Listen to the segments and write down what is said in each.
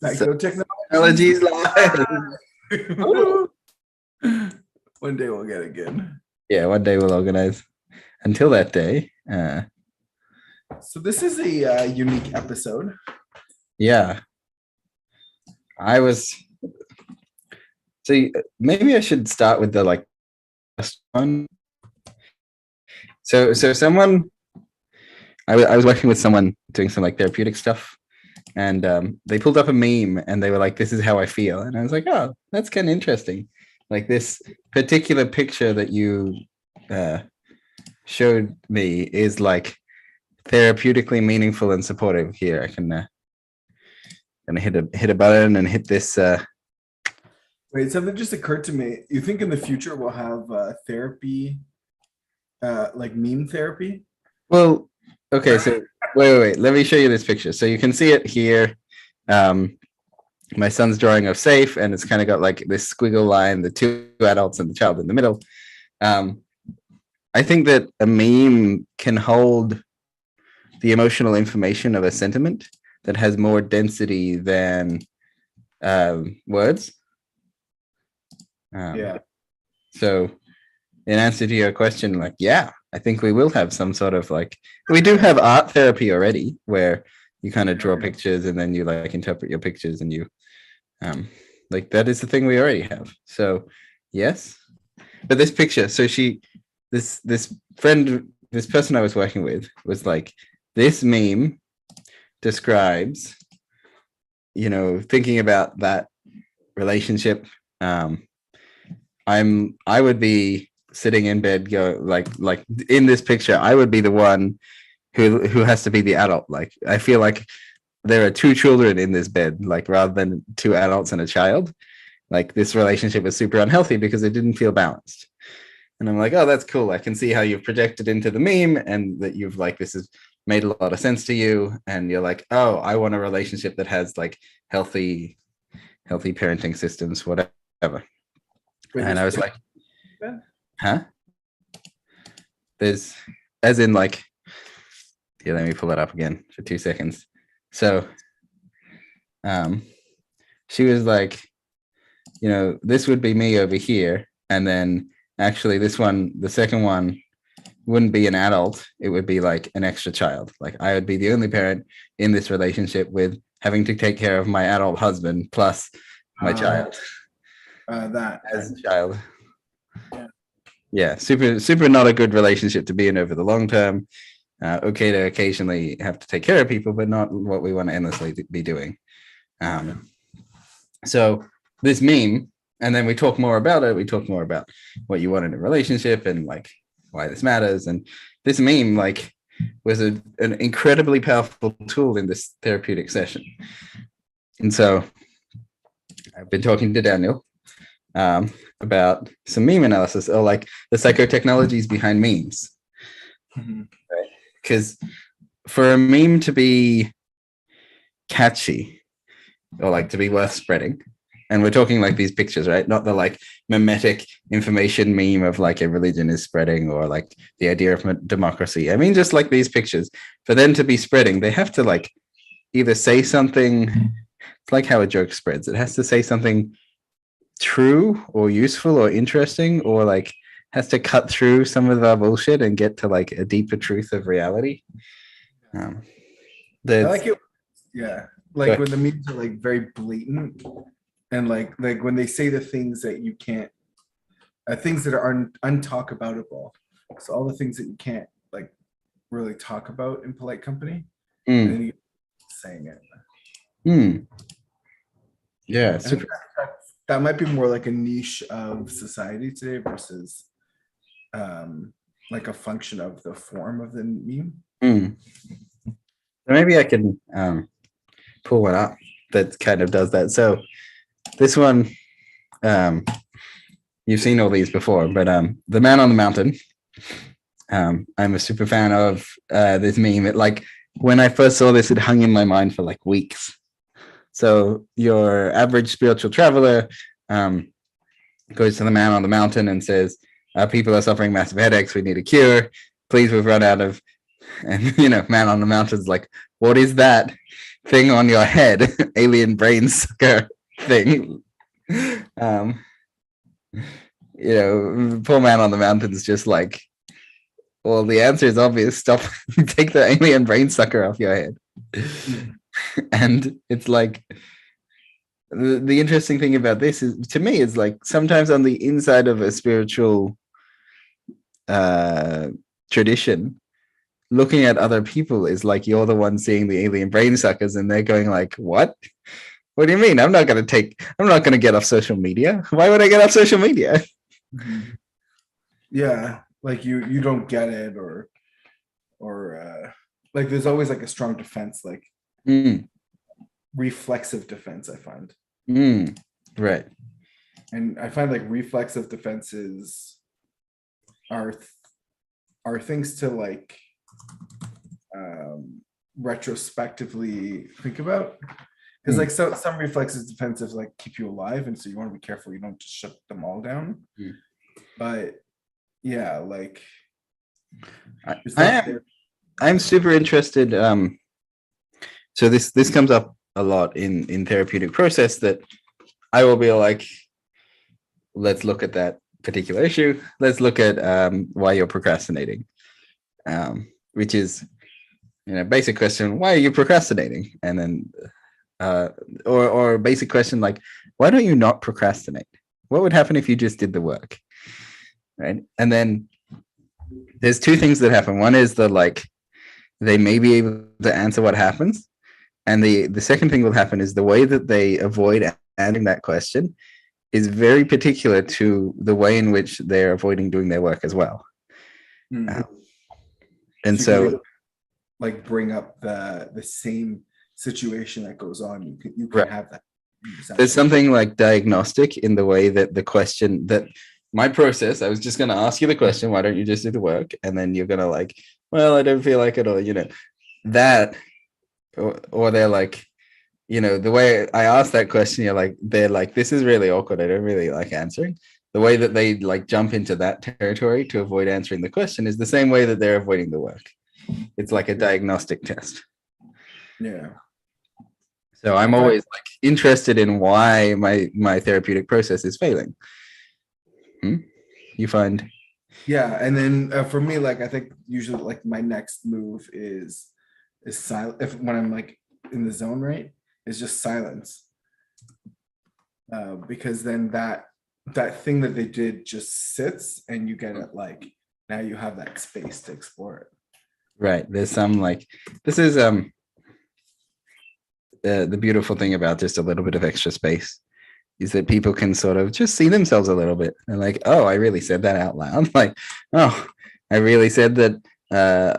Psychotechnologies live. One day we'll get it good. Yeah, one day we'll organize. Until that day. So this is a unique episode. Yeah. So maybe I should start with the first one. So someone, I was working with someone doing some therapeutic stuff, and they pulled up a meme and they were like, "This is how I feel," and I was like, "Oh, that's kind of interesting." Like this particular picture that you showed me is therapeutically meaningful and supportive. Here, I can gonna hit a button and hit this. Wait, something just occurred to me. You think in the future we'll have therapy, like meme therapy? Well, okay, so wait. Let me show you this picture. So you can see it here. My son's drawing of safe, and it's kind of got this squiggle line, the two adults and the child in the middle. I think that a meme can hold the emotional information of a sentiment that has more density than words. Yeah. So in answer to your question, yeah, I think we will have some sort of we do have art therapy already, where you kind of draw pictures and then you interpret your pictures, and you that is the thing we already have. So yes, but this picture, so this person I was working with was this meme describes, thinking about that relationship. I would be sitting in bed, like in this picture, I would be the one who has to be the adult. I feel like there are two children in this bed, rather than two adults and a child. This relationship was super unhealthy because it didn't feel balanced. And I'm like, oh, that's cool. I can see how you've projected into the meme, and that you've this has made a lot of sense to you. And you're like, oh, I want a relationship that has healthy parenting systems, whatever. And I was like, huh? There's, as in yeah, let me pull it up again for 2 seconds. So she was this would be me over here. And then actually this one, the second one, wouldn't be an adult. It would be an extra child. I would be the only parent in this relationship, with having to take care of my adult husband plus my child. That as a child. Yeah, super not a good relationship to be in over the long term. Okay to occasionally have to take care of people, but not what we want to endlessly be doing. So this meme, and then we talk more about it. We talk more about what you want in a relationship and why this matters. And this meme was an incredibly powerful tool in this therapeutic session. And so I've been talking to Daniel about some meme analysis, or the psychotechnologies behind memes. Mm-hmm. Right? Because for a meme to be catchy, or to be worth spreading, and we're talking these pictures, right? Not the mimetic information meme of a religion is spreading, or the idea of democracy. I mean, just these pictures, for them to be spreading, they have to either say something. It's like how a joke spreads. It has to say something true or useful or interesting, or has to cut through some of our bullshit and get to a deeper truth of reality. I like it. Yeah, when the memes are very blatant, and when they say the things that you can't, things that are untalk aboutable. So all the things that you can't really talk about in polite company, and then you saying it. Yeah, that might be more a niche of society today versus a function of the form of the meme. So maybe I can pull one up that kind of does that. So this one, you've seen all these before, but the man on the mountain, I'm a super fan of this meme. It when I first saw this, it hung in my mind for weeks. So your average spiritual traveler goes to the man on the mountain and says, people are suffering massive headaches. We need a cure. Please, we've run out of And man on the mountain's like, what is that thing on your head? Alien brain sucker thing. Poor man on the mountain's just like, well, the answer is obvious. Stop, take the alien brain sucker off your head. And it's like, the interesting thing about this is, to me, is like sometimes on the inside of a spiritual tradition, looking at other people is like you're the one seeing the alien brain suckers, and they're going like, what do you mean? I'm not going to get off social media. Why would I get off social media? Yeah, like you don't get it, or like there's always like a strong defense, like reflexive defense, I find. Right. And I find like reflexive defenses are things to like retrospectively think about, because like some reflexive defenses like keep you alive, and so you want to be careful you don't just shut them all down. But yeah, like I'm super interested. So this comes up a lot in therapeutic process, that I will be like, let's look at that particular issue. Let's look at why you're procrastinating, which is, basic question, why are you procrastinating? And then, or basic question like, why don't you not procrastinate? What would happen if you just did the work? Right. And then there's two things that happen. One is that like, they may be able to answer what happens. And the second thing will happen is the way that they avoid answering that question is very particular to the way in which they're avoiding doing their work as well. And so like bring up the same situation that goes on. You can have that. There's something like diagnostic in the way that the question, that my process, I was just going to ask you the question, why don't you just do the work? And then you're going to like, well, I don't feel like it, or, that, or they're like, the way I ask that question, they're like, this is really awkward. I don't really like answering. The way that they like jump into that territory to avoid answering the question is the same way that they're avoiding the work. It's like a diagnostic test. Yeah. So I'm always like interested in why my therapeutic process is failing. You find? Yeah, and then for me, like I think usually like my next move is silent. If when I'm like in the zone, right, is just silence, because then that thing that they did just sits, and you get it, like now you have that space to explore it. Right. There's some like, this is the beautiful thing about just a little bit of extra space is that people can sort of just see themselves a little bit. And like, oh, I really said that out loud. Like, oh, I really said that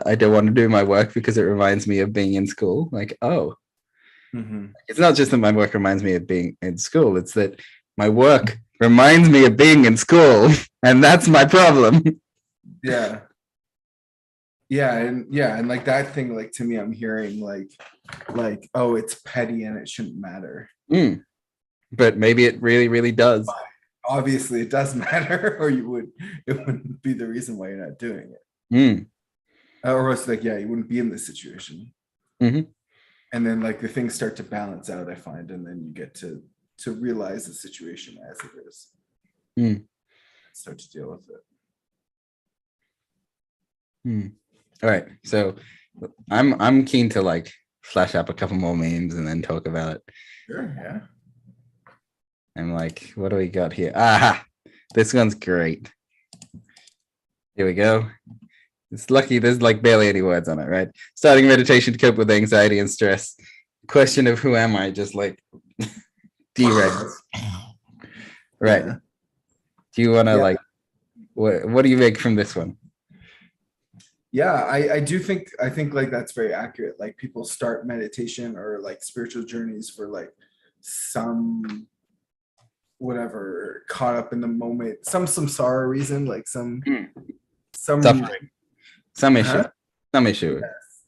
I don't want to do my work because it reminds me of being in school. Like, oh, it's not just that my work reminds me of being in school. It's that my work reminds me of being in school, and that's my problem. Yeah. Yeah, and like that thing, like to me, I'm hearing like, oh, it's petty and it shouldn't matter. But maybe it really, really does. Obviously, it does matter, or it wouldn't be the reason why you're not doing it. Or else, like, yeah, you wouldn't be in this situation. And then, like, the things start to balance out, I find, and then you get to realize the situation as it is. Start to deal with it. All right, so I'm keen to like flash up a couple more memes and then talk about it. Sure, yeah. I'm like, what do we got here? Aha, this one's great. Here we go. It's lucky there's like barely any words on it, right? Starting meditation to cope with anxiety and stress. Question of who am I just like derails. Right. Yeah. Do you want to like, what do you make from this one? Yeah, I think like that's very accurate. Like people start meditation or like spiritual journeys for like some whatever, caught up in the moment, some samsara reason, like some suffering, some issue,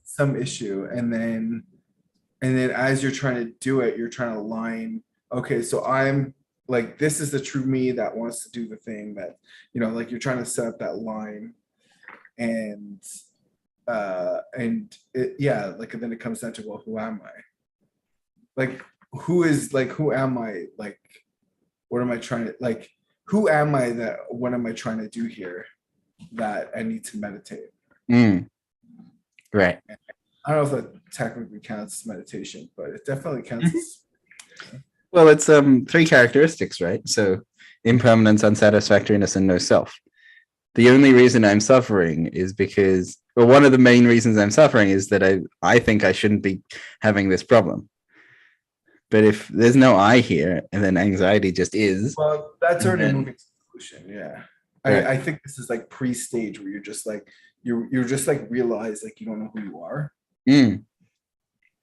some issue, and then as you're trying to do it, you're trying to align. Okay, so I'm like, this is the true me that wants to do the thing that, like you're trying to set up that line. And And like, and then it comes down to, well, who am I? Like, who am I? Like, what am I trying to, like, who am I that, what am I trying to do here that I need to meditate? Right. I don't know if that technically counts as meditation, but it definitely counts as. Well, it's 3 characteristics, right? So impermanence, unsatisfactoriness, and no self. The only reason I'm suffering is because, well, one of the main reasons I'm suffering is that I think I shouldn't be having this problem. But if there's no I here, and then anxiety just is. Well, that's already moving to solution. Yeah. Right. I think this is like pre-stage where you're just like, you're just like realize like you don't know who you are.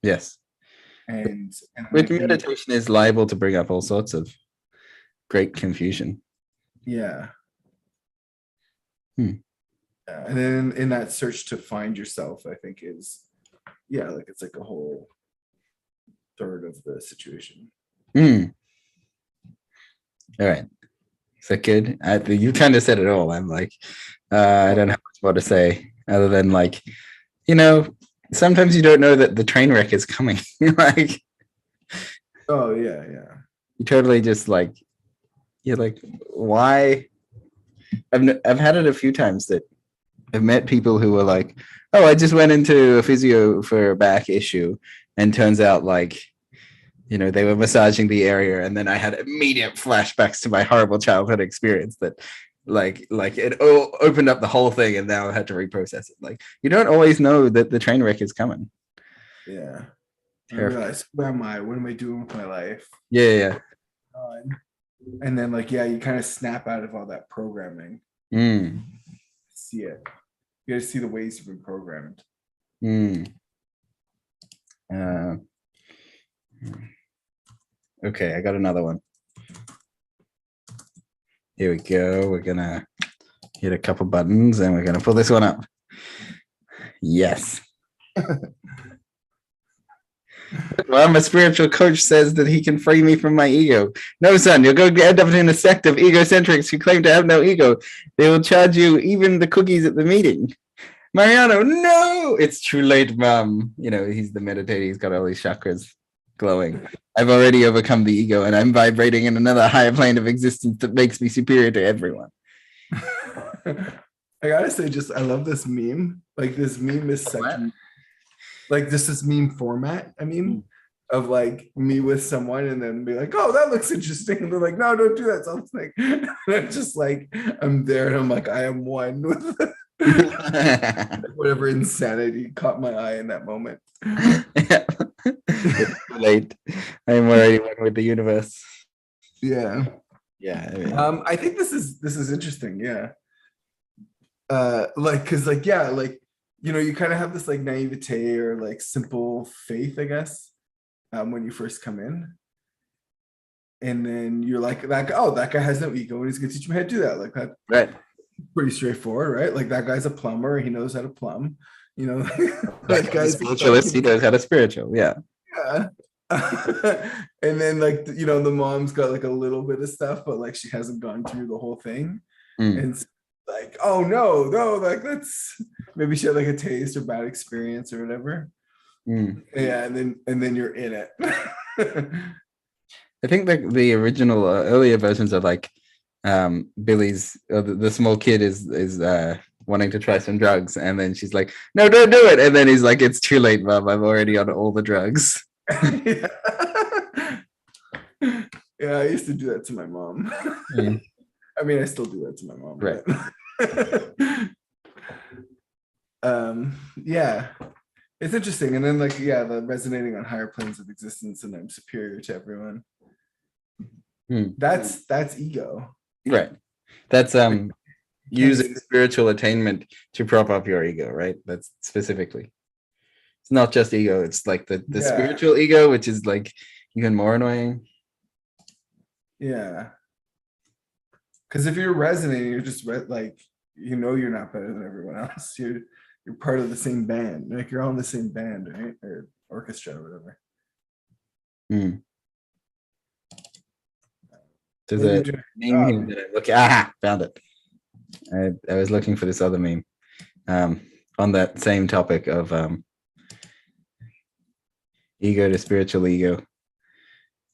Yes. And with meditation is liable to bring up all sorts of great confusion. Yeah. And then in that search to find yourself, I think is, like it's like a whole third of the situation. All right. Is that good? You kind of said it all. I'm like, I don't have much more to say other than like, sometimes you don't know that the train wreck is coming. Like, oh yeah. You totally just like, you're like, why? I've had it a few times that I've met people who were like, oh, I just went into a physio for a back issue, and turns out like, they were massaging the area, and then I had immediate flashbacks to my horrible childhood experience that like it opened up the whole thing, and now I had to reprocess it. Like, you don't always know that the train wreck is coming. Yeah. I realize, who am I? What am I doing with my life? Yeah. And then like, you kind of snap out of all that programming. See it. You gotta see the ways you've been programmed. Okay, I got another one. Here we go. We're gonna hit a couple buttons and we're gonna pull this one up. Yes. Well, my spiritual coach says that he can free me from my ego. No, son, you'll go end up in a sect of egocentrics who claim to have no ego. They will charge you even the cookies at the meeting. Mariano, no! It's too late, Mom. He's the meditator. He's got all these chakras glowing. I've already overcome the ego, and I'm vibrating in another higher plane of existence that makes me superior to everyone. I gotta say, I love this meme. Like, this meme is such like this meme format. I mean, of like me with someone and then be like, oh, that looks interesting. And they're like, no, don't do that. Something. And I'm just like, I'm there and I'm like, I am one with whatever insanity caught my eye in that moment. It's too late. I'm already one with the universe. Yeah. Yeah. I think this is interesting. Yeah. Cause you kind of have this like naivete or like simple faith, I guess, when you first come in. And then you're like, that guy has no ego and he's gonna teach me how to do that. Like that. Right. Pretty straightforward, right? Like, that guy's a plumber, he knows how to plumb, that guy's spiritualist, he knows how to spiritual. Yeah. And then like, the mom's got like a little bit of stuff, but like she hasn't gone through the whole thing. And it's like, oh no, like that's, maybe she had like a taste or bad experience or whatever. Yeah. And then you're in it. I think the original earlier versions are like, Billy's the small kid is wanting to try some drugs, and then she's like, no, don't do it, and then he's like, it's too late, Mom, I'm already on all the drugs. Yeah, I used to do that to my mom. I mean, I still do that to my mom, right? Yeah, it's interesting. And then like, the resonating on higher planes of existence, and I'm superior to everyone. That's ego. Right. That's using spiritual attainment to prop up your ego, right? That's specifically. It's not just ego, it's like the spiritual ego, which is like even more annoying. Yeah. Because if you're resonating, you're just like, you're not better than everyone else. You're part of the same band. Like, you're all in the same band, right? Or orchestra or whatever. There's a meme here that I found it. I was looking for this other meme. on that same topic of ego to spiritual ego.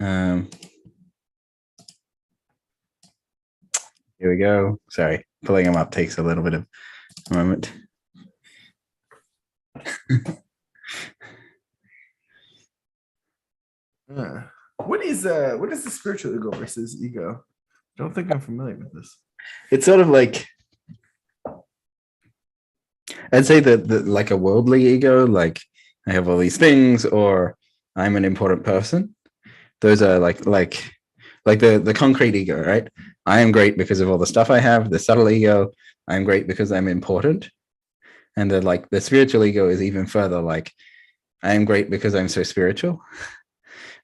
Here we go. Sorry, pulling them up takes a little bit of a moment. What is the spiritual ego versus ego? I don't think I'm familiar with this. It's sort of like, I'd say that like a worldly ego, like I have all these things, or I'm an important person. Those are like the concrete ego, right? I am great because of all the stuff I have. The subtle ego, I'm great because I'm important. And the spiritual ego is even further, like I am great because I'm so spiritual,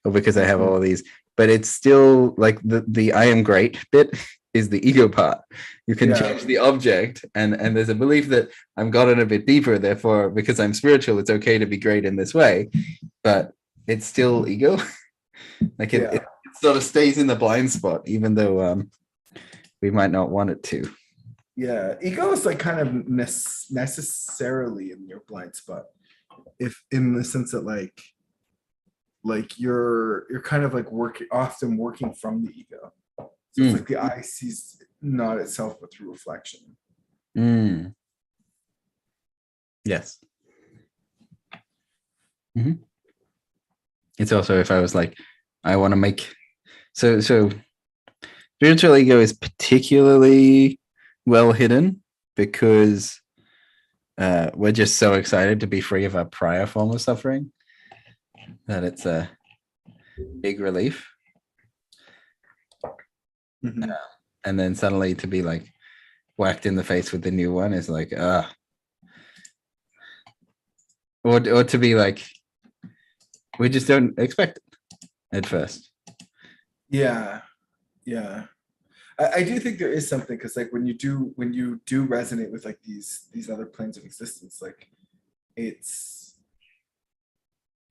or because I have all of these. But it's still like the I am great bit is the ego part. You can change the object, and there's a belief that I'm gotten a bit deeper. Therefore, because I'm spiritual, it's okay to be great in this way. But it's still ego. Like it sort of stays in the blind spot, even though we might not want it to. Yeah, ego is like kind of necessarily in your blind spot, if in the sense that like you're kind of like often working from the ego. So it's like the eye sees not itself but through reflection. Yes. Mm-hmm. It's also, if I was like, I want to make so spiritual ego is particularly well hidden because we're just so excited to be free of our prior form of suffering that it's a big relief. Mm-hmm. And then suddenly to be like whacked in the face with the new one is like, or to be like, we just don't expect it at first. Yeah. I do think there is something, because like when you do resonate with like these other planes of existence, like it's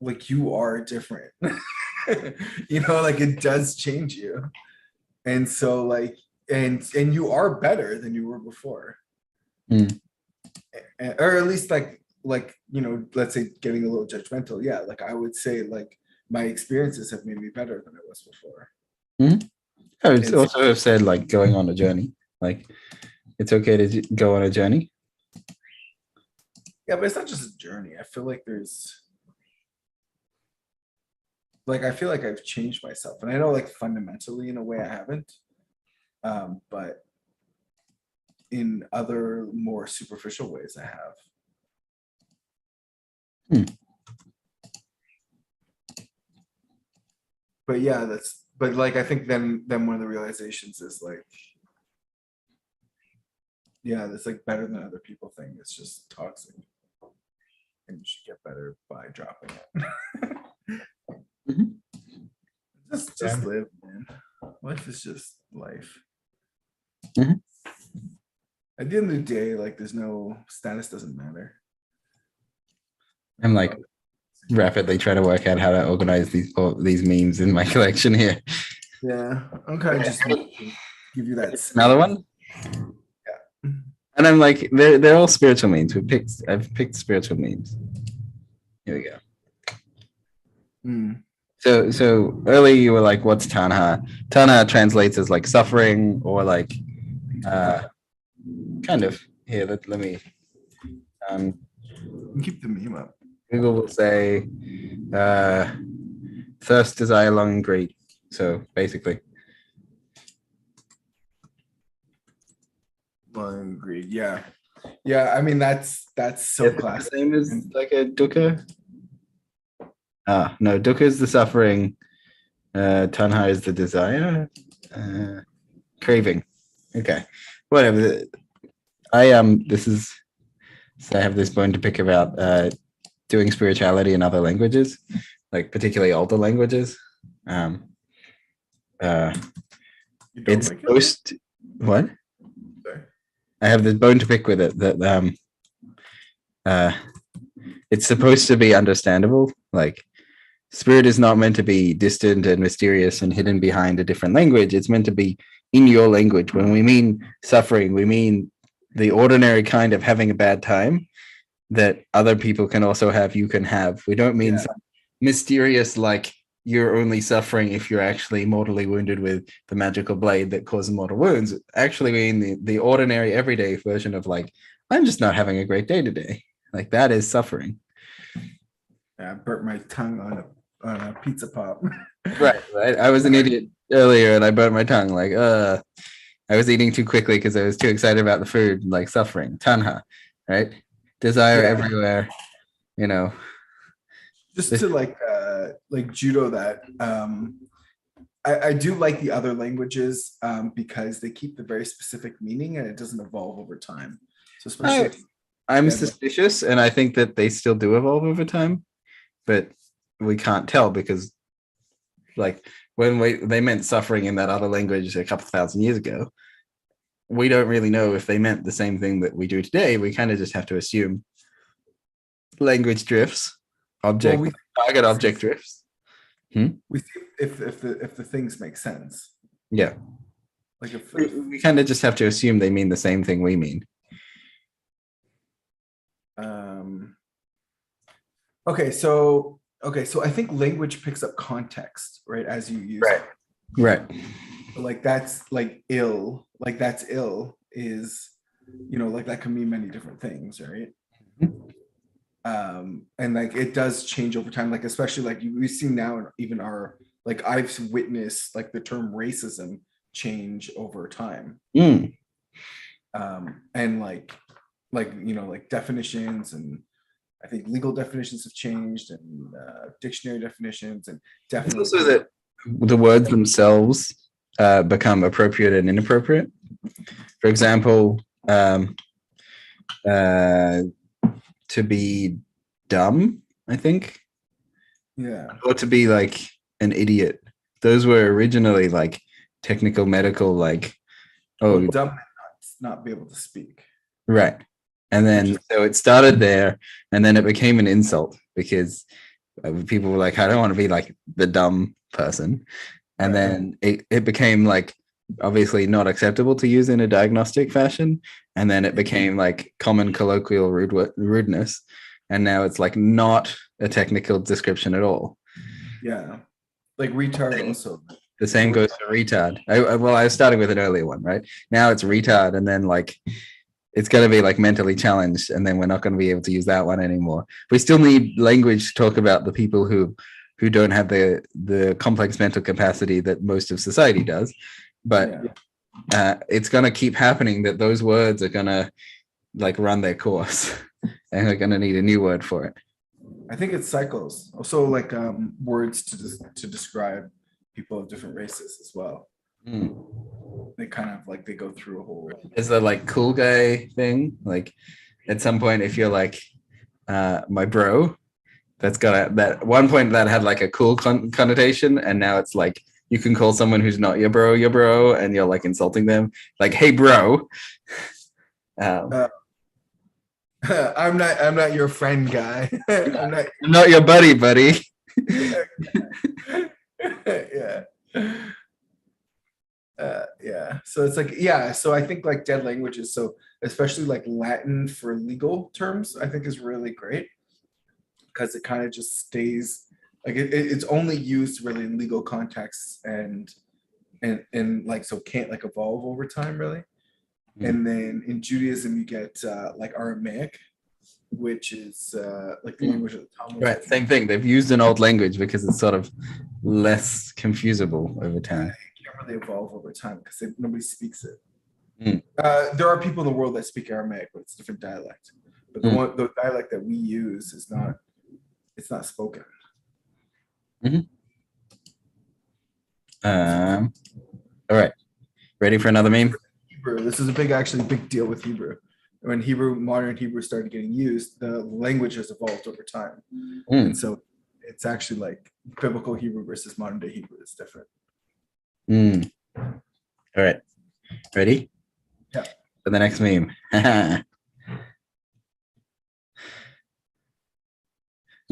like you are different. Like it does change you. And so like and you are better than you were before. Or at least like let's say getting a little judgmental. Yeah, like I would say like my experiences have made me better than I was before. Mm-hmm. I would also have said like going on a journey. Like it's okay to go on a journey. Yeah, but it's not just a journey. I feel like I feel like I've changed myself, and I know like fundamentally in a way I haven't, but in other more superficial ways I have. But yeah, but like I think then one of the realizations is like, yeah, that's like better than other people thing. It's just toxic, and you should get better by dropping it. Just live, man. Life is just life. At the end of the day, like there's no status, doesn't matter. I'm like rapidly trying to work out how to organize these memes in my collection here. Yeah, I'm kind of just give you that. Another one. Yeah, and I'm like, they're all spiritual memes. I've picked spiritual memes. Here we go. So earlier you were like, what's tanha? Tanha translates as like suffering, or like kind of here. Let me keep the meme up. Google will say thirst, desire, longing, greed. So basically, longing, greed. Yeah. I mean that's so classic. The same as like a dukkha. No, dukkha is the suffering. Tanha is the desire. Craving. Okay, whatever. I have this bone to pick about doing spirituality in other languages, like particularly older languages. It's supposed to, what? Sorry. I have this bone to pick with it that it's supposed to be understandable. Like spirit is not meant to be distant and mysterious and hidden behind a different language. It's meant to be in your language. When we mean suffering, we mean the ordinary kind of having a bad time. that other people can also have, you can have. We don't mean some mysterious, like you're only suffering if you're actually mortally wounded with the magical blade that causes mortal wounds. Actually mean the ordinary everyday version of like, I'm just not having a great day today. Like that is suffering. Yeah, I burnt my tongue on a pizza pop. Right. I was an idiot earlier and I burnt my tongue. Like, I was eating too quickly because I was too excited about the food, like suffering. Tanha, right? Desire everywhere, you know. Just to like judo that. I do like the other languages because they keep the very specific meaning and it doesn't evolve over time. So especially I'm suspicious, and I think that they still do evolve over time, but we can't tell because like when they meant suffering in that other language a couple thousand years ago, we don't really know if they meant the same thing that we do today. We kind of just have to assume language drifts, target object drifts. We see if the things make sense. Yeah. Like we kind of just have to assume they mean the same thing we mean. Okay, so I think language picks up context, right, as you use it. Right. Like that's like ill, like that's ill is, you know, like that can mean many different things, right? And like it does change over time, like especially like we see now even our, like I've witnessed like the term racism change over time. And like you know, like definitions, and I think legal definitions have changed, and dictionary definitions, and definitely also that the words themselves become appropriate and inappropriate. For example, to be dumb, I think, or to be like an idiot. Those were originally like technical, medical, like dumb, not be able to speak. Right. And then so it started there, and then it became an insult because people were like, I don't want to be like the dumb person. And then it became like obviously not acceptable to use in a diagnostic fashion. And then it became like common colloquial rudeness. And now it's like not a technical description at all. Yeah. Like retard also. The same goes for retard. I was starting with an earlier one, right? Now it's retard, and then like it's going to be like mentally challenged, and then we're not going to be able to use that one anymore. We still need language to talk about the people who don't have the complex mental capacity that most of society does. But it's going to keep happening that those words are going to like run their course, and we're going to need a new word for it. I think it's cycles. Also like words to describe people of different races as well. They kind of like they go through a whole. Is the like cool guy thing? Like at some point, if you're like my bro, that's got that one point that had like a cool connotation, and now it's like you can call someone who's not your bro, and you're like insulting them, like hey bro. I'm not your friend, guy. I'm not your buddy. Yeah. So it's like, so I think like dead languages, so especially like Latin for legal terms, I think is really great because it kind of just stays like it's only used really in legal contexts, and like so can't like evolve over time really. And then in Judaism you get like Aramaic, which is like the language of the Talmud. Right, same thing. They've used an old language because it's sort of less confusable over time. It can't really evolve over time because nobody speaks it. There are people in the world that speak Aramaic, but it's a different dialect. But the dialect that we use is not. It's not spoken. All right, ready for another meme? Hebrew. This is a big deal with Hebrew. When modern Hebrew started getting used, the language has evolved over time. And so it's actually like biblical Hebrew versus modern day Hebrew is different. All right. Ready? Yeah. For the next meme.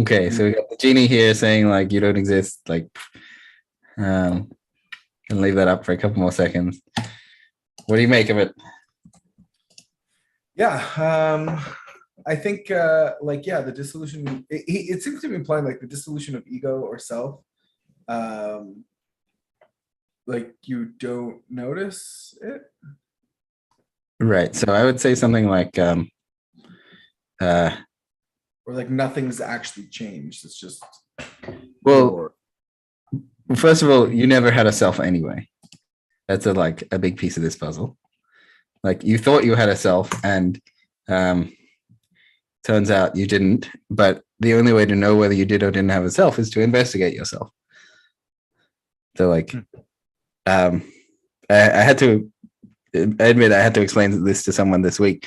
Okay, so we got the genie here saying like you don't exist. Like can leave that up for a couple more seconds. What do you make of it? Yeah. I think like, yeah, the dissolution, it seems to be implying like the dissolution of ego or self. Um, like you don't notice it. Right. So I would say something like uh Or like nothing's actually changed. It's just well, your, first of all, you never had a self anyway. That's a big piece of this puzzle. Like you thought you had a self, and turns out you didn't. But the only way to know whether you did or didn't have a self is to investigate yourself. So like, I had to admit I had to explain this to someone this week,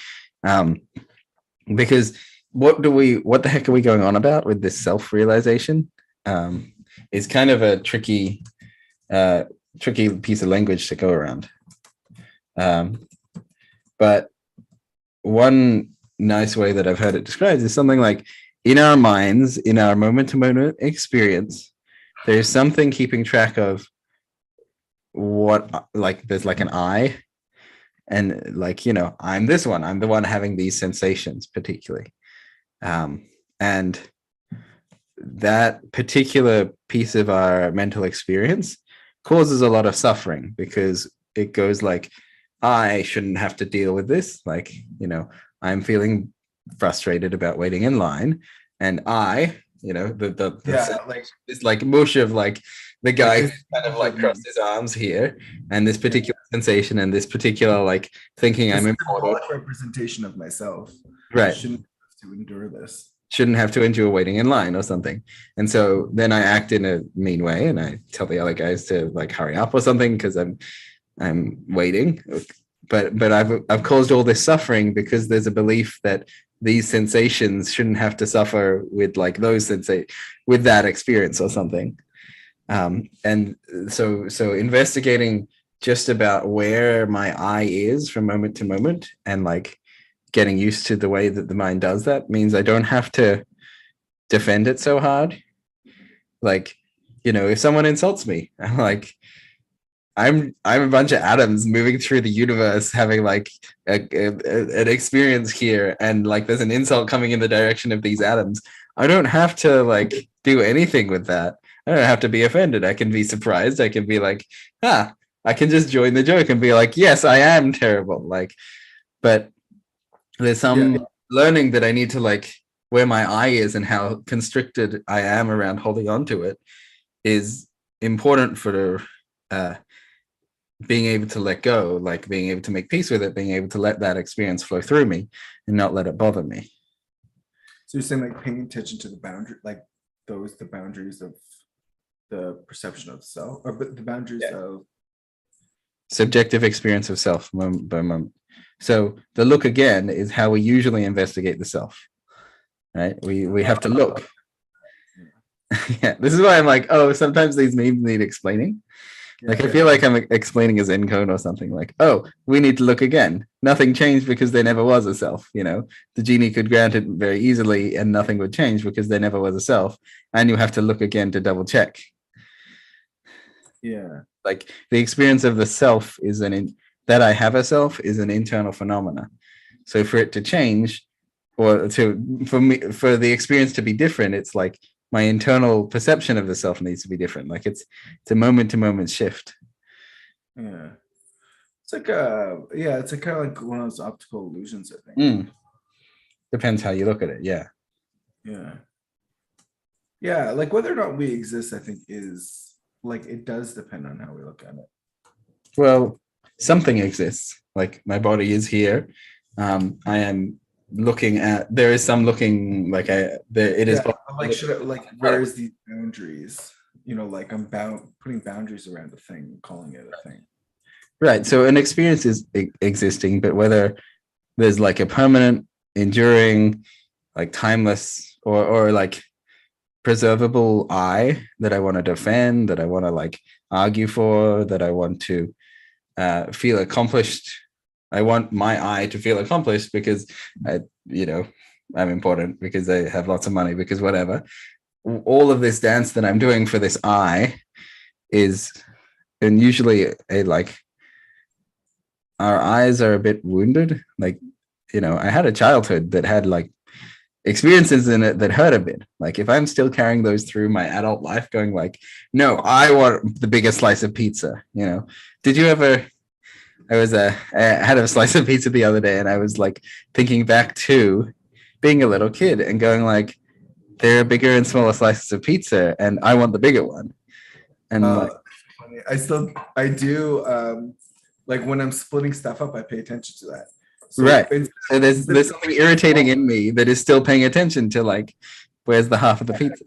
because what the heck are we going on about with this self-realization? It's kind of a tricky piece of language to go around. But one nice way that I've heard it described is something like, in our minds, in our moment-to-moment experience, there's something keeping track of what, like, there's like an I, and like, I'm this one, I'm the one having these sensations particularly. And that particular piece of our mental experience causes a lot of suffering, because it goes like, I shouldn't have to deal with this. Like, I'm feeling frustrated about waiting in line, and it's like mush of like the guy who's kind of like crossed his arms here, and this particular sensation, and this particular like thinking I'm important representation of myself. Right. I shouldn't have to endure this. Shouldn't have to endure waiting in line or something. And so then I act in a mean way, and I tell the other guys to like hurry up or something because I'm waiting. But I've caused all this suffering because there's a belief that these sensations shouldn't have to suffer with like those with that experience or something. And so investigating just about where my I is from moment to moment, and like getting used to the way that the mind does that, means I don't have to defend it so hard. Like, if someone insults me, I'm like, I'm a bunch of atoms moving through the universe, having like an experience here, and like there's an insult coming in the direction of these atoms. I don't have to like do anything with that. I don't have to be offended. I can be surprised. I can be like, I can just join the joke and be like, yes, I am terrible. Like, but there's some learning that I need to, like, where my I is and how constricted I am around holding on to it is important for being able to let go, like being able to make peace with it, being able to let that experience flow through me and not let it bother me. So you're saying like paying attention to the boundary, like the boundaries of the perception of self, or the boundaries of subjective experience of self moment by moment. So the look again is how we usually investigate the self, right? We have to look. Yeah, this is why I'm like, sometimes these memes need explaining. Like, I feel like I'm explaining a Zen code or something, like, we need to look again. Nothing changed because there never was a self. The genie could grant it very easily and nothing would change because there never was a self. And you have to look again to double check. Yeah. Like, the experience of the self is that I have a self is an internal phenomena. So for it to change, or for the experience to be different, it's like my internal perception of the self needs to be different. Like it's a moment to moment shift. Yeah. It's like it's like kind of like one of those optical illusions, I think. Depends how you look at it. Yeah. Yeah, like whether or not we exist, I think is like, it does depend on how we look at it. Well, something exists. Like my body is here. I am looking at, there is some looking like it is like where is the boundaries, like I'm putting boundaries around a thing, calling it a thing, right? So an experience is existing, but whether there's like a permanent, enduring, like timeless or like preservable I that I want to defend, that I want to like argue for, that I want to feel accomplished. I want my I to feel accomplished because I'm important, because I have lots of money, because whatever. All of this dance that I'm doing for this I is, and usually our eyes are a bit wounded. Like, I had a childhood that had like experiences in it that hurt a bit. Like if I'm still carrying those through my adult life, going like, no, I want the biggest slice of pizza. You know, did you ever? I had a slice of pizza the other day, and I was like thinking back to being a little kid and going like, there are bigger and smaller slices of pizza, and I want the bigger one. And like, I do. Like when I'm splitting stuff up, I pay attention to that. So right. So there's something irritating in me that is still paying attention to like, where's the half of the pizza?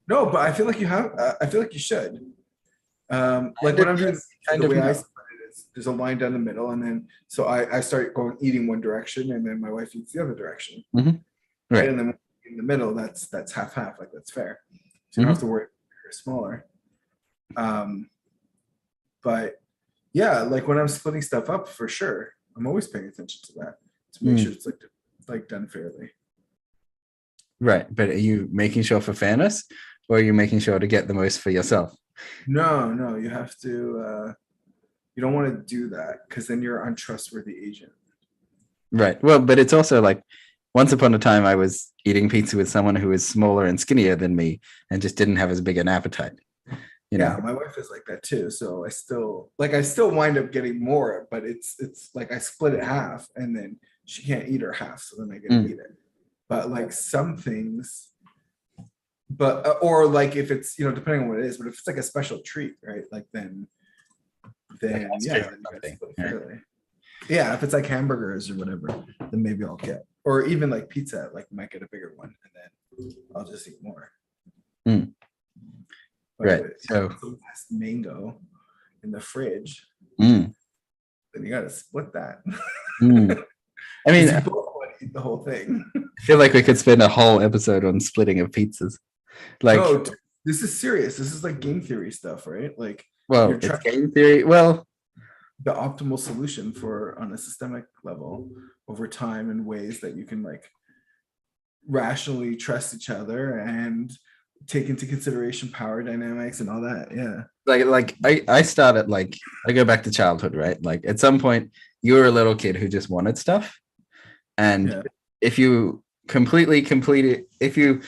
No, but I feel like you have. I feel like you should. Like when I'm doing the way I split it is, there's a line down the middle, and then so I start eating one direction, and then my wife eats the other direction. Mm-hmm. Right. And then in the middle, that's half. Like that's fair. So you don't have to worry if you're smaller. But yeah, like when I'm splitting stuff up, for sure, I'm always paying attention to that to make sure it's like done fairly. Right, but are you making sure for fairness, or are you making sure to get the most for yourself? No, you have to. You don't want to do that because then you're an untrustworthy agent. Right. Well, but it's also like, once upon a time, I was eating pizza with someone who was smaller and skinnier than me, and just didn't have as big an appetite. You know? Yeah, my wife is like that too. So I still wind up getting more, but it's like I split it half, and then she can't eat her half, so then I get to eat it. But like some things, or like if it's depending on what it is, but if it's like a special treat, right? Like then yeah, yeah. If it's like hamburgers or whatever, then maybe I'll get, or even like pizza, like might get a bigger one, and then I'll just eat more. Right. So mango in the fridge. Then you gotta split that. I mean, you both want to eat the whole thing. I feel like we could spend a whole episode on splitting of pizzas. Like, no, this is serious. This is like game theory stuff, right? Like, well, it's game theory. Well, the optimal solution for on a systemic level over time in ways that you can like rationally trust each other and take into consideration power dynamics and all that. Yeah. Like I started like, I go back to childhood, right? Like at some point you were a little kid who just wanted stuff. And if you completely complete it, if you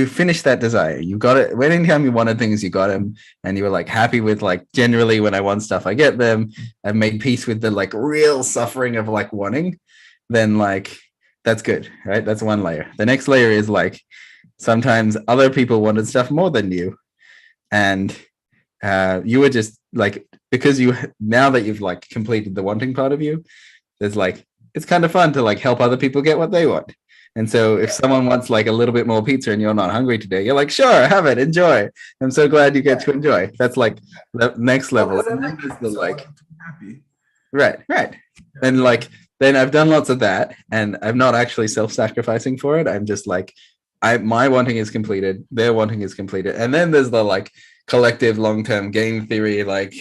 finish that desire, you got it. When anytime you wanted things, you got them, and you were like happy with like, generally when I want stuff, I get them. I've made peace with the like real suffering of like wanting, then like that's good, right? That's one layer. The next layer is like, sometimes other people wanted stuff more than you, and you were just like, because now that you've like completed the wanting part of you, there's like, it's kind of fun to like help other people get what they want. And so if someone wants like a little bit more pizza and you're not hungry today, you're like, sure, have it, enjoy. I'm so glad you get to enjoy. That's like the next level. And then there's the like, right. And like, then I've done lots of that, and I'm not actually self-sacrificing for it. I'm just like, my wanting is completed, their wanting is completed. And then there's the like collective long-term game theory, like,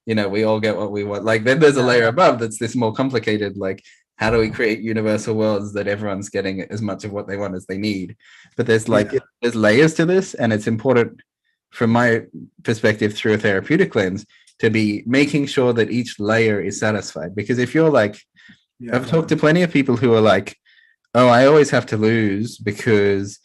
we all get what we want. Like then there's a layer above that's this more complicated, like, how do we create universal worlds that everyone's getting as much of what they want as they need? But there's like, there's layers to this, and it's important from my perspective through a therapeutic lens to be making sure that each layer is satisfied. Because if you're like, I've talked to plenty of people who are like, oh, I always have to lose because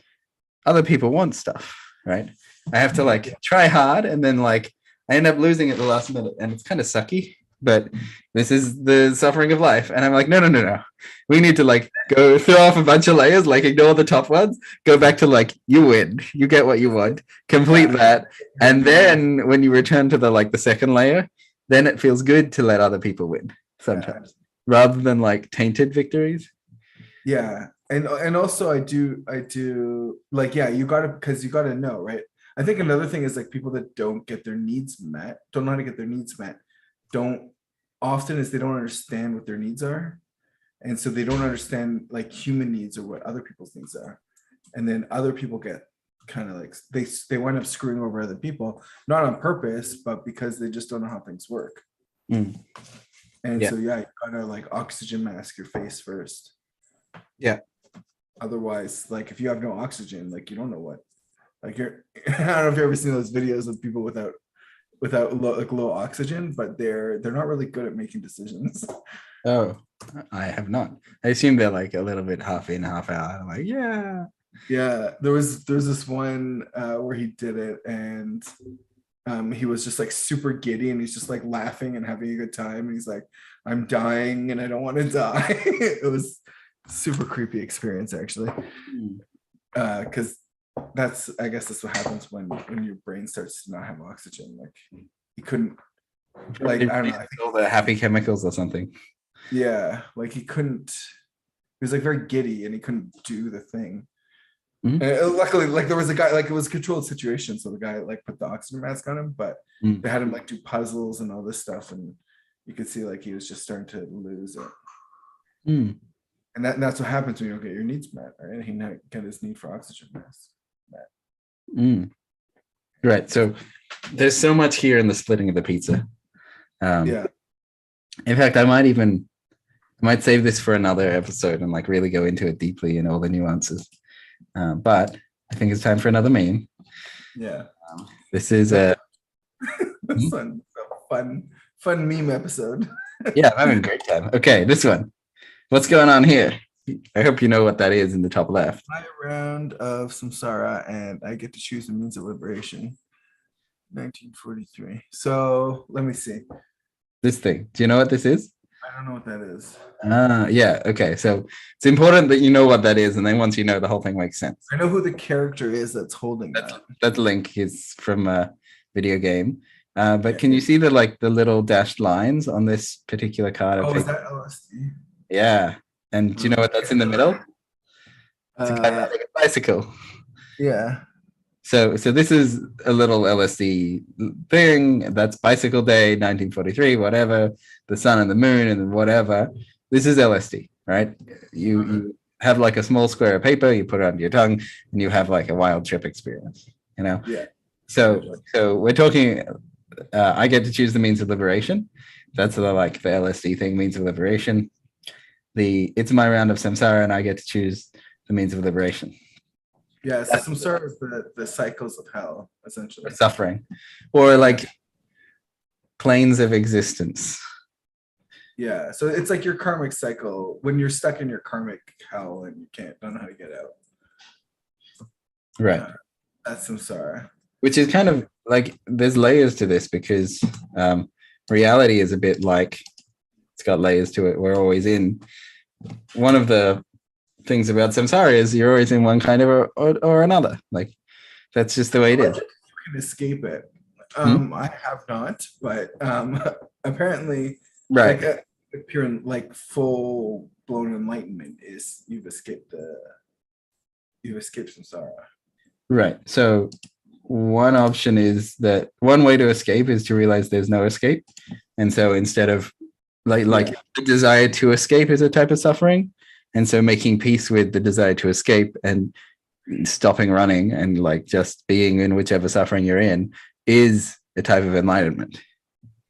other people want stuff, right? I have to like try hard, and then like I end up losing at the last minute, and it's kind of sucky, but this is the suffering of life. And I'm like, no. We need to like go throw off a bunch of layers, like ignore the top ones, go back to like, you win, you get what you want, complete that. And then when you return to the like the second layer, then it feels good to let other people win sometimes, rather than like tainted victories. Yeah. And also I do like, you gotta know, right? I think another thing is like people that don't get their needs met, don't know how to get their needs met, they don't understand what their needs are. And so they don't understand like human needs or what other people's needs are. And then other people get kind of like, they wind up screwing over other people, not on purpose, but because they just don't know how things work. And so, you gotta like oxygen mask your face first. Yeah. Otherwise, like if you have no oxygen, like you don't know what, like I don't know if you've ever seen those videos of people without without low oxygen, but they're not really good at making decisions. Oh, I have not. I assume they're like a little bit half in, half out. I'm like, yeah. There's this one where he did it, and he was just like super giddy, and he's just like laughing and having a good time, and he's like, I'm dying and I don't want to die. It was super creepy experience, actually, because I guess that's what happens when your brain starts to not have oxygen. Like he couldn't, like, I don't know, I think all the happy chemicals or something. Yeah, like he couldn't. He was like very giddy, and he couldn't do the thing. Luckily, like there was a guy, like it was a controlled situation, so the guy like put the oxygen mask on him, but they had him like do puzzles and all this stuff, and you could see like he was just starting to lose it. And that's what happens when you don't get your needs met, right? And he not get his need for oxygen met. Right. So there's so much here in the splitting of the pizza. Yeah. In fact, I might save this for another episode and like really go into it deeply in all the nuances. But I think it's time for another meme. Yeah. This is a fun meme episode. Yeah, I'm having a great time. Okay, this one. What's going on here? I hope you know what that is in the top left. My round of samsara, and I get to choose the means of liberation. 1943. So let me see. This thing. Do you know what this is? I don't know what that is. Yeah. Okay. So it's important that you know what that is, and then once you know, the whole thing makes sense. I know who the character is that's holding that. That link is from a video game. But can you see the little dashed lines on this particular card? Oh, is that LSD? Yeah. And do you know what that's in the middle? It's kind of like a bicycle. Yeah. So this is a little LSD thing. That's Bicycle Day, 1943, whatever. The sun and the moon and whatever. This is LSD, right? You have like a small square of paper, you put it under your tongue, and you have like a wild trip experience, you know? Yeah. So we're talking, I get to choose the means of liberation. That's the LSD thing, means of liberation. It's my round of samsara, and I get to choose the means of liberation. Yeah, so samsara is the cycles of hell, essentially. Suffering. Or like planes of existence. Yeah, so it's like your karmic cycle when you're stuck in your karmic hell and you don't know how to get out. Right. That's samsara. Which is kind of like, there's layers to this, because reality is a bit like, it's got layers to it. We're always in. One of the things about samsara is you're always in one kind of or another. Like, that's just the way it is. You can escape it. I have not, but apparently, right. Like a pure, like full blown enlightenment is you've escaped samsara. Right. So one option is that one way to escape is to realize there's no escape, and so instead of the desire to escape is a type of suffering, and so making peace with the desire to escape and stopping running and like just being in whichever suffering you're in is a type of enlightenment.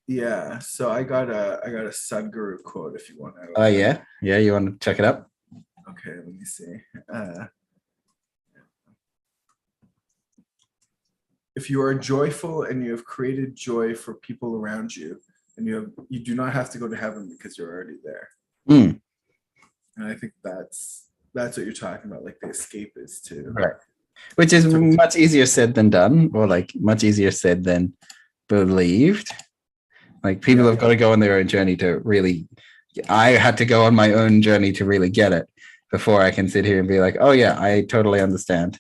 Yeah. So I got a sadhguru quote if you want to. Oh yeah. You want to check it up? Okay, let me see. If you are joyful and you have created joy for people around you, and you do not have to go to heaven because you're already there. And I think that's what you're talking about, like the escape is too. Right. Which is much easier said than done, or like much easier said than believed. Like people have got to go on their own journey to really, I had to go on my own journey to really get it before I can sit here and be like, oh yeah, I totally understand.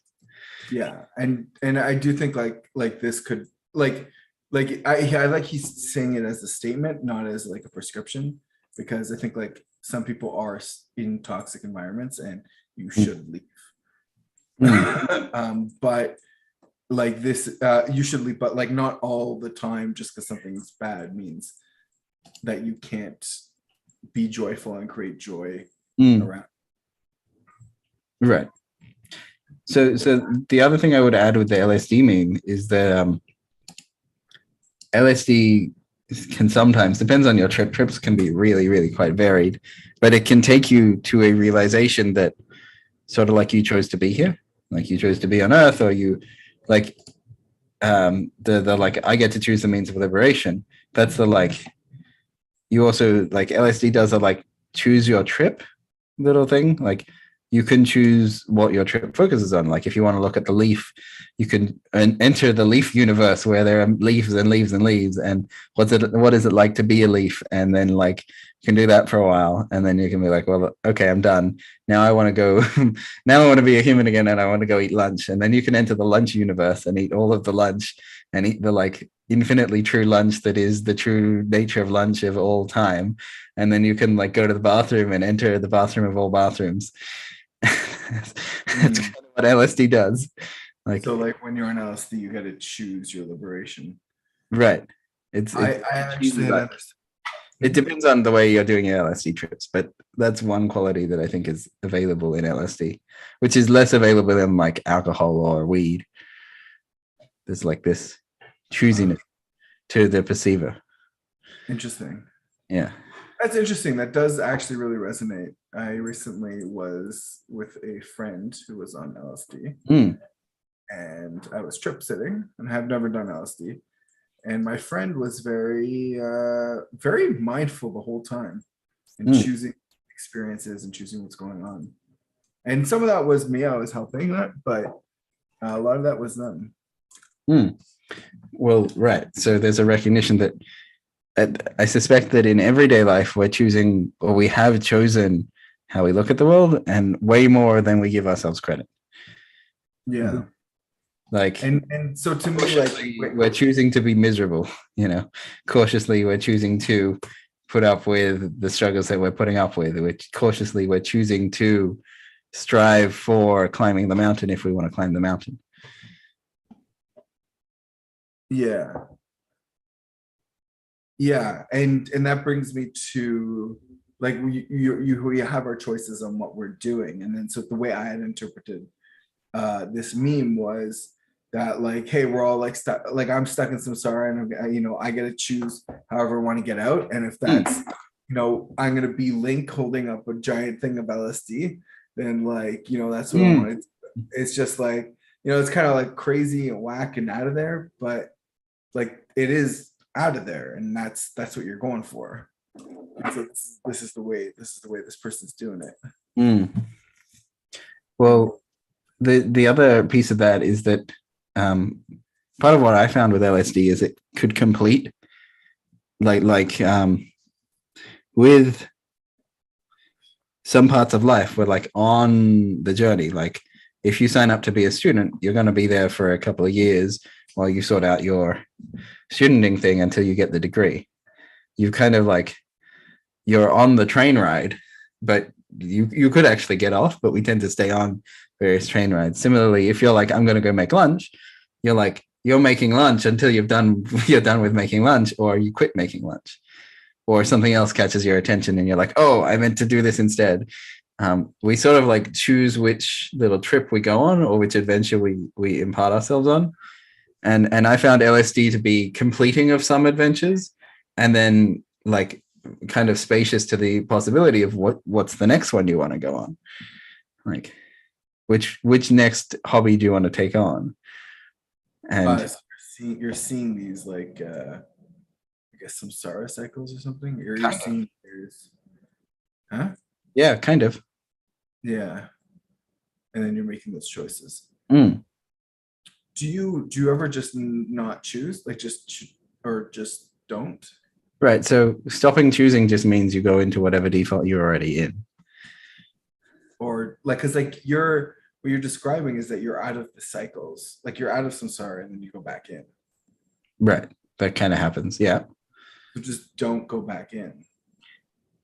Yeah. And I do think like this could I like he's saying it as a statement, not as like a prescription, because I think like some people are in toxic environments and you should leave. But like this, you should leave, but like not all the time, just because something's bad means that you can't be joyful and create joy around. Right. So the other thing I would add with the LSD meme is that LSD can sometimes, depends on your trips can be really, really quite varied, but it can take you to a realization that sort of like you chose to be here, like you chose to be on Earth, or you like the like I get to choose the means of liberation. That's the like you also like LSD does a like choose your trip little thing. Like you can choose what your trip focuses on. Like if you want to look at the leaf, you can enter the leaf universe where there are leaves and leaves and leaves. And what is it like to be a leaf? And then like you can do that for a while, and then you can be like, well, okay, I'm done. Now I want to go. Now I want to be a human again, and I want to go eat lunch. And then you can enter the lunch universe and eat all of the lunch and eat the like infinitely true lunch that is the true nature of lunch of all time. And then you can like go to the bathroom and enter the bathroom of all bathrooms. That's kind of what LSD does. Like so, like when you're on LSD, you got to choose your liberation. Right. I actually understand. It depends on the way you're doing your LSD trips, but that's one quality that I think is available in LSD, which is less available in like alcohol or weed. There's like this choosiness to the perceiver. Interesting. Yeah. That's interesting. That does actually really resonate. I recently was with a friend who was on LSD, and I was trip sitting, and I have never done LSD. And my friend was very, very mindful the whole time, and choosing experiences and choosing what's going on. And some of that was me; I was helping that, but a lot of that was them. Well, right. So there's a recognition that I suspect that in everyday life, we're choosing, or we have chosen, how we look at the world, and way more than we give ourselves credit. Yeah. Like, and so to me, like we're choosing to be miserable, you know, cautiously we're choosing to put up with the struggles that we're putting up with, which cautiously we're choosing to strive for climbing the mountain if we want to climb the mountain. Yeah. Yeah, and that brings me to like we have our choices on what we're doing, and then so the way I had interpreted this meme was that like, hey, we're all like stuck, like I'm stuck in samsara, and you know I get to choose however I want to get out, and if that's you know I'm gonna be Link holding up a giant thing of LSD, then like you know that's what I want. It's just like you know it's kind of like crazy and whack and out of there, but like it is out of there, and that's what you're going for. So this is the way this person's doing it. Well, the other piece of that is that part of what I found with LSD is it could complete like with some parts of life we're like on the journey. Like if you sign up to be a student, you're going to be there for a couple of years while you sort out your studenting thing until you get the degree. You kind of like you're on the train ride, but you could actually get off, but we tend to stay on various train rides. Similarly, if you're like I'm going to go make lunch, you're like you're making lunch until you're done with making lunch, or you quit making lunch, or something else catches your attention and you're like, oh, I meant to do this instead. We sort of like choose which little trip we go on or which adventure we impart ourselves on. And I found LSD to be completing of some adventures, and then like kind of spacious to the possibility of what's the next one you want to go on. Like which next hobby do you want to take on? And so you're seeing these like I guess samsara cycles or something. You're seeing there's yeah, kind of. Yeah. And then you're making those choices. Do you ever just not choose, like or just don't? Right. So stopping choosing just means you go into whatever default you're already in. Or like, cause like what you're describing is that you're out of the cycles, like you're out of samsara and then you go back in. Right. That kind of happens. Yeah. So just don't go back in.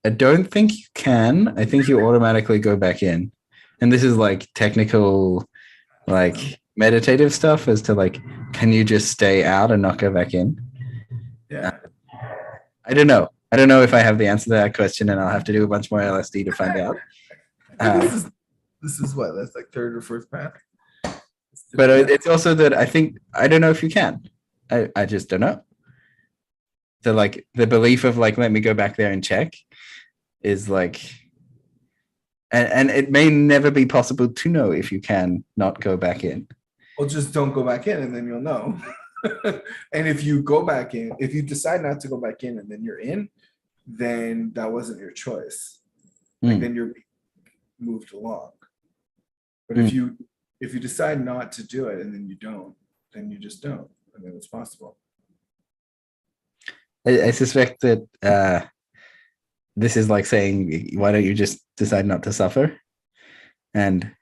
I don't think you can. I think you automatically go back in. And this is like technical, like meditative stuff as to like, can you just stay out and not go back in? Yeah. I don't know. I don't know if I have the answer to that question, and I'll have to do a bunch more LSD to find out. This is what, that's like third or fourth path. But it's also that I don't know if you can. I just don't know. So like the belief of like, let me go back there and check is like, and it may never be possible to know if you can not go back in. Well, just don't go back in and then you'll know. And if you go back in, if you decide not to go back in and then you're in, then that wasn't your choice. Like then you're moved along. But if you decide not to do it and then you don't, then you just don't, and then it's possible. I suspect that this is like saying, why don't you just decide not to suffer? And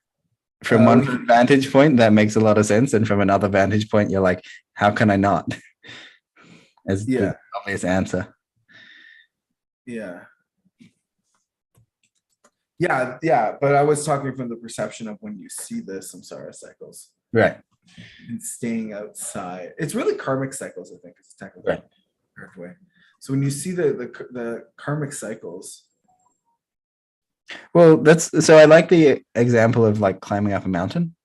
from one vantage point, that makes a lot of sense. And from another vantage point, you're like, how can I not? As the obvious answer. Yeah. Yeah. But I was talking from the perception of when you see the samsara cycles. Right. And staying outside. It's really karmic cycles, I think, is technically the correct way. So when you see the karmic cycles. Well, so I like the example of like climbing up a mountain.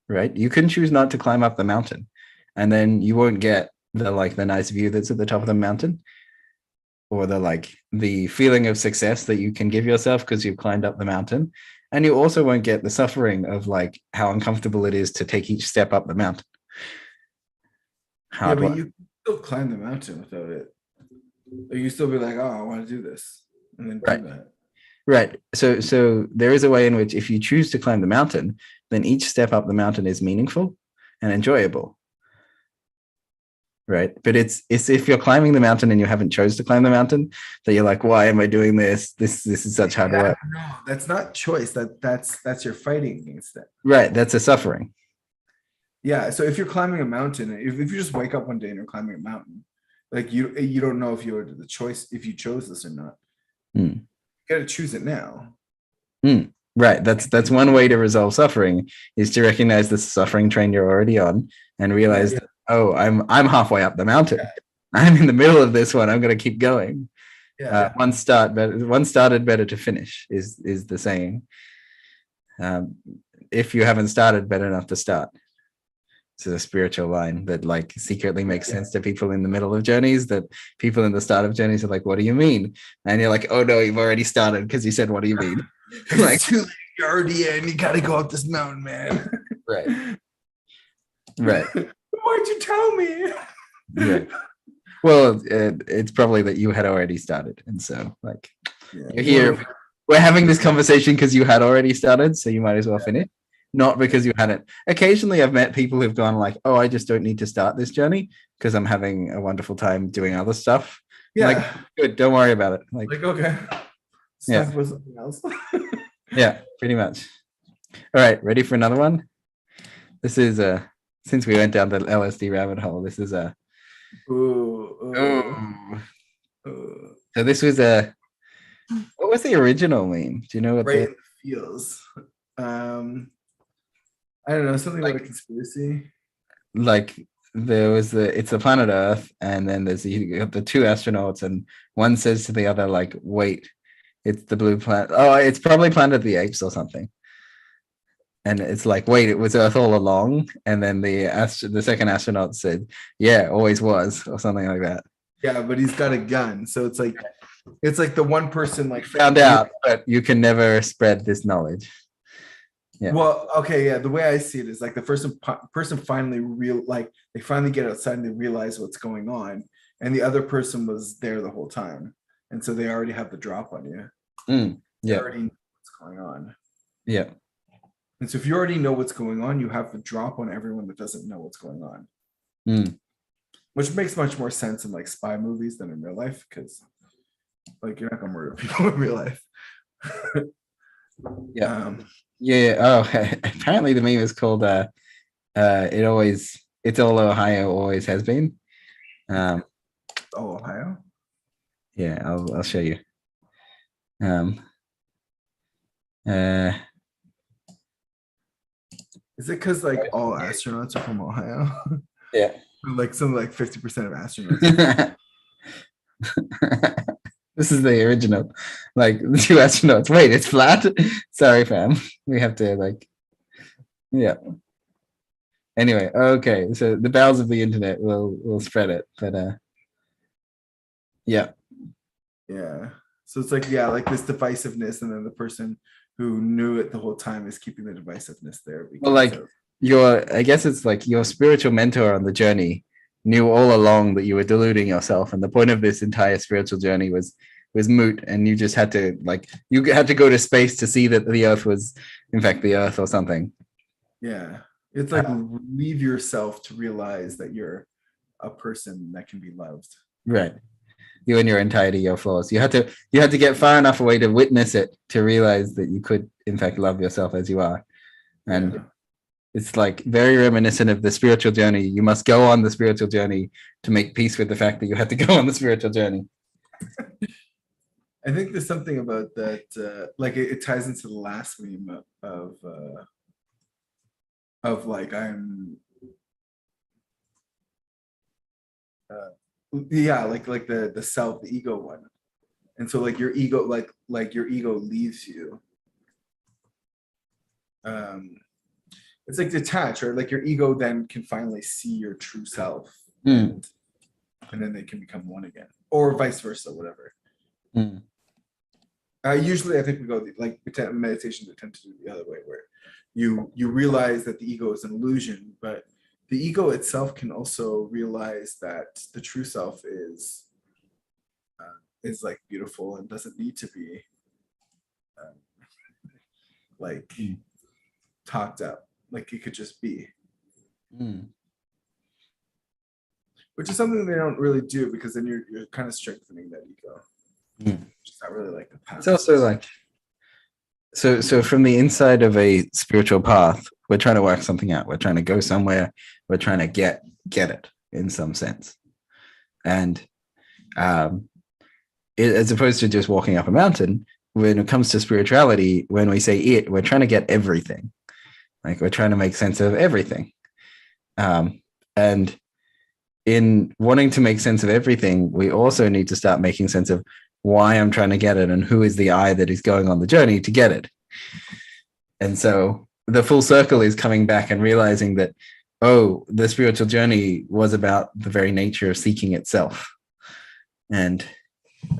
Right? You can choose not to climb up the mountain, and then you won't get the nice view that's at the top of the mountain, or the feeling of success that you can give yourself because you've climbed up the mountain. And you also won't get the suffering of like how uncomfortable it is to take each step up the mountain. But you can still climb the mountain without it. You still be like, oh, I want to do this, and then do that. Right. So there is a way in which if you choose to climb the mountain, then each step up the mountain is meaningful and enjoyable. Right. But it's if you're climbing the mountain and you haven't chose to climb the mountain, that you're like, why am I doing this? This is such hard work. No, that's not choice. That's your fighting against it. Right. That's a suffering. Yeah. So if you're climbing a mountain, if you just wake up one day and you're climbing a mountain, like you don't know if you had the choice, if you chose this or not. You got to choose it now. Right. That's one way to resolve suffering, is to recognize the suffering train you're already on and realize that, oh, I'm halfway up the mountain. I'm in the middle of this one. I'm going to keep going. One started, better to finish is the saying. If you haven't started, better not to start. It's a spiritual line that like secretly makes sense to people in the middle of journeys, that people in the start of journeys are like, what do you mean? And you're like, oh no, you've already started because you said, what do you mean? Like, you're already in, you got to go up this mountain, man. Right. Why'd you tell me? Yeah. Well, it's probably that you had already started. And so like you're here. We're having this conversation because you had already started, so you might as well finish. Not because you hadn't. Occasionally I've met people who've gone like, oh, I just don't need to start this journey because I'm having a wonderful time doing other stuff. Yeah. Like, good, don't worry about it. Like okay. Stuff with something else. Yeah, pretty much. All right, ready for another one? This is since we went down the LSD rabbit hole, this is a So this was what was the original meme? Do you know what right in the feels? I don't know, something like a conspiracy. Like there was it's the planet Earth, and then there's the two astronauts, and one says to the other, like, wait, it's the blue planet. Oh, it's probably Planet of the Apes or something. And it's like, wait, it was Earth all along. And then the second astronaut said, yeah, always was, or something like that. Yeah, but he's got a gun, so it's like the one person like found out, but you can never spread this knowledge. Yeah. Well, okay, yeah. The way I see it is like the person finally they finally get outside and they realize what's going on, and the other person was there the whole time, and so they already have the drop on you. Yeah. They already know what's going on. Yeah. And so if you already know what's going on, you have the drop on everyone that doesn't know what's going on. Which makes much more sense in like spy movies than in real life, because like you're not gonna murder people in real life. Yeah. Oh, apparently the meme is called it's all Ohio, always has been. Ohio? Yeah, I'll show you. Is it because like all astronauts are from Ohio? Yeah. Like something like 50% of astronauts. This is the original. Like the two astronauts. Wait, it's flat? Sorry, fam. We have to yeah. Anyway, okay. So the bowels of the internet will spread it, but yeah. Yeah. So it's like, yeah, like this divisiveness, and then the person who knew it the whole time is keeping the divisiveness there. Well, like I guess it's like your spiritual mentor on the journey knew all along that you were deluding yourself, and the point of this entire spiritual journey was moot, and you just had to go to space to see that the earth was in fact the earth or something. Yeah, it's like leave yourself to realize that you're a person that can be loved. Right. You and your entirety, your flaws. You had to get far enough away to witness it to realize that you could in fact love yourself as you are. And it's like very reminiscent of the spiritual journey. You must go on the spiritual journey to make peace with the fact that you had to go on the spiritual journey. I think there's something about that, like it ties into the last meme of like like the self, the ego one, and so like your ego, like your ego leaves you. It's like detached, or like your ego then can finally see your true self, and then they can become one again, or vice versa, whatever. Usually I think we go like meditations tend to do the other way, where you realize that the ego is an illusion, but the ego itself can also realize that the true self is like beautiful and doesn't need to be like talked up. Like it could just be, which is something they don't really do, because then you're kind of strengthening that ego. It's not really like the path. It's also like so from the inside of a spiritual path, we're trying to work something out. We're trying to go somewhere. We're trying to get it in some sense, and as opposed to just walking up a mountain. When it comes to spirituality, when we say we're trying to get everything. Like we're trying to make sense of everything. And in wanting to make sense of everything, we also need to start making sense of why I'm trying to get it and who is the I that is going on the journey to get it. And so the full circle is coming back and realizing that, oh, the spiritual journey was about the very nature of seeking itself and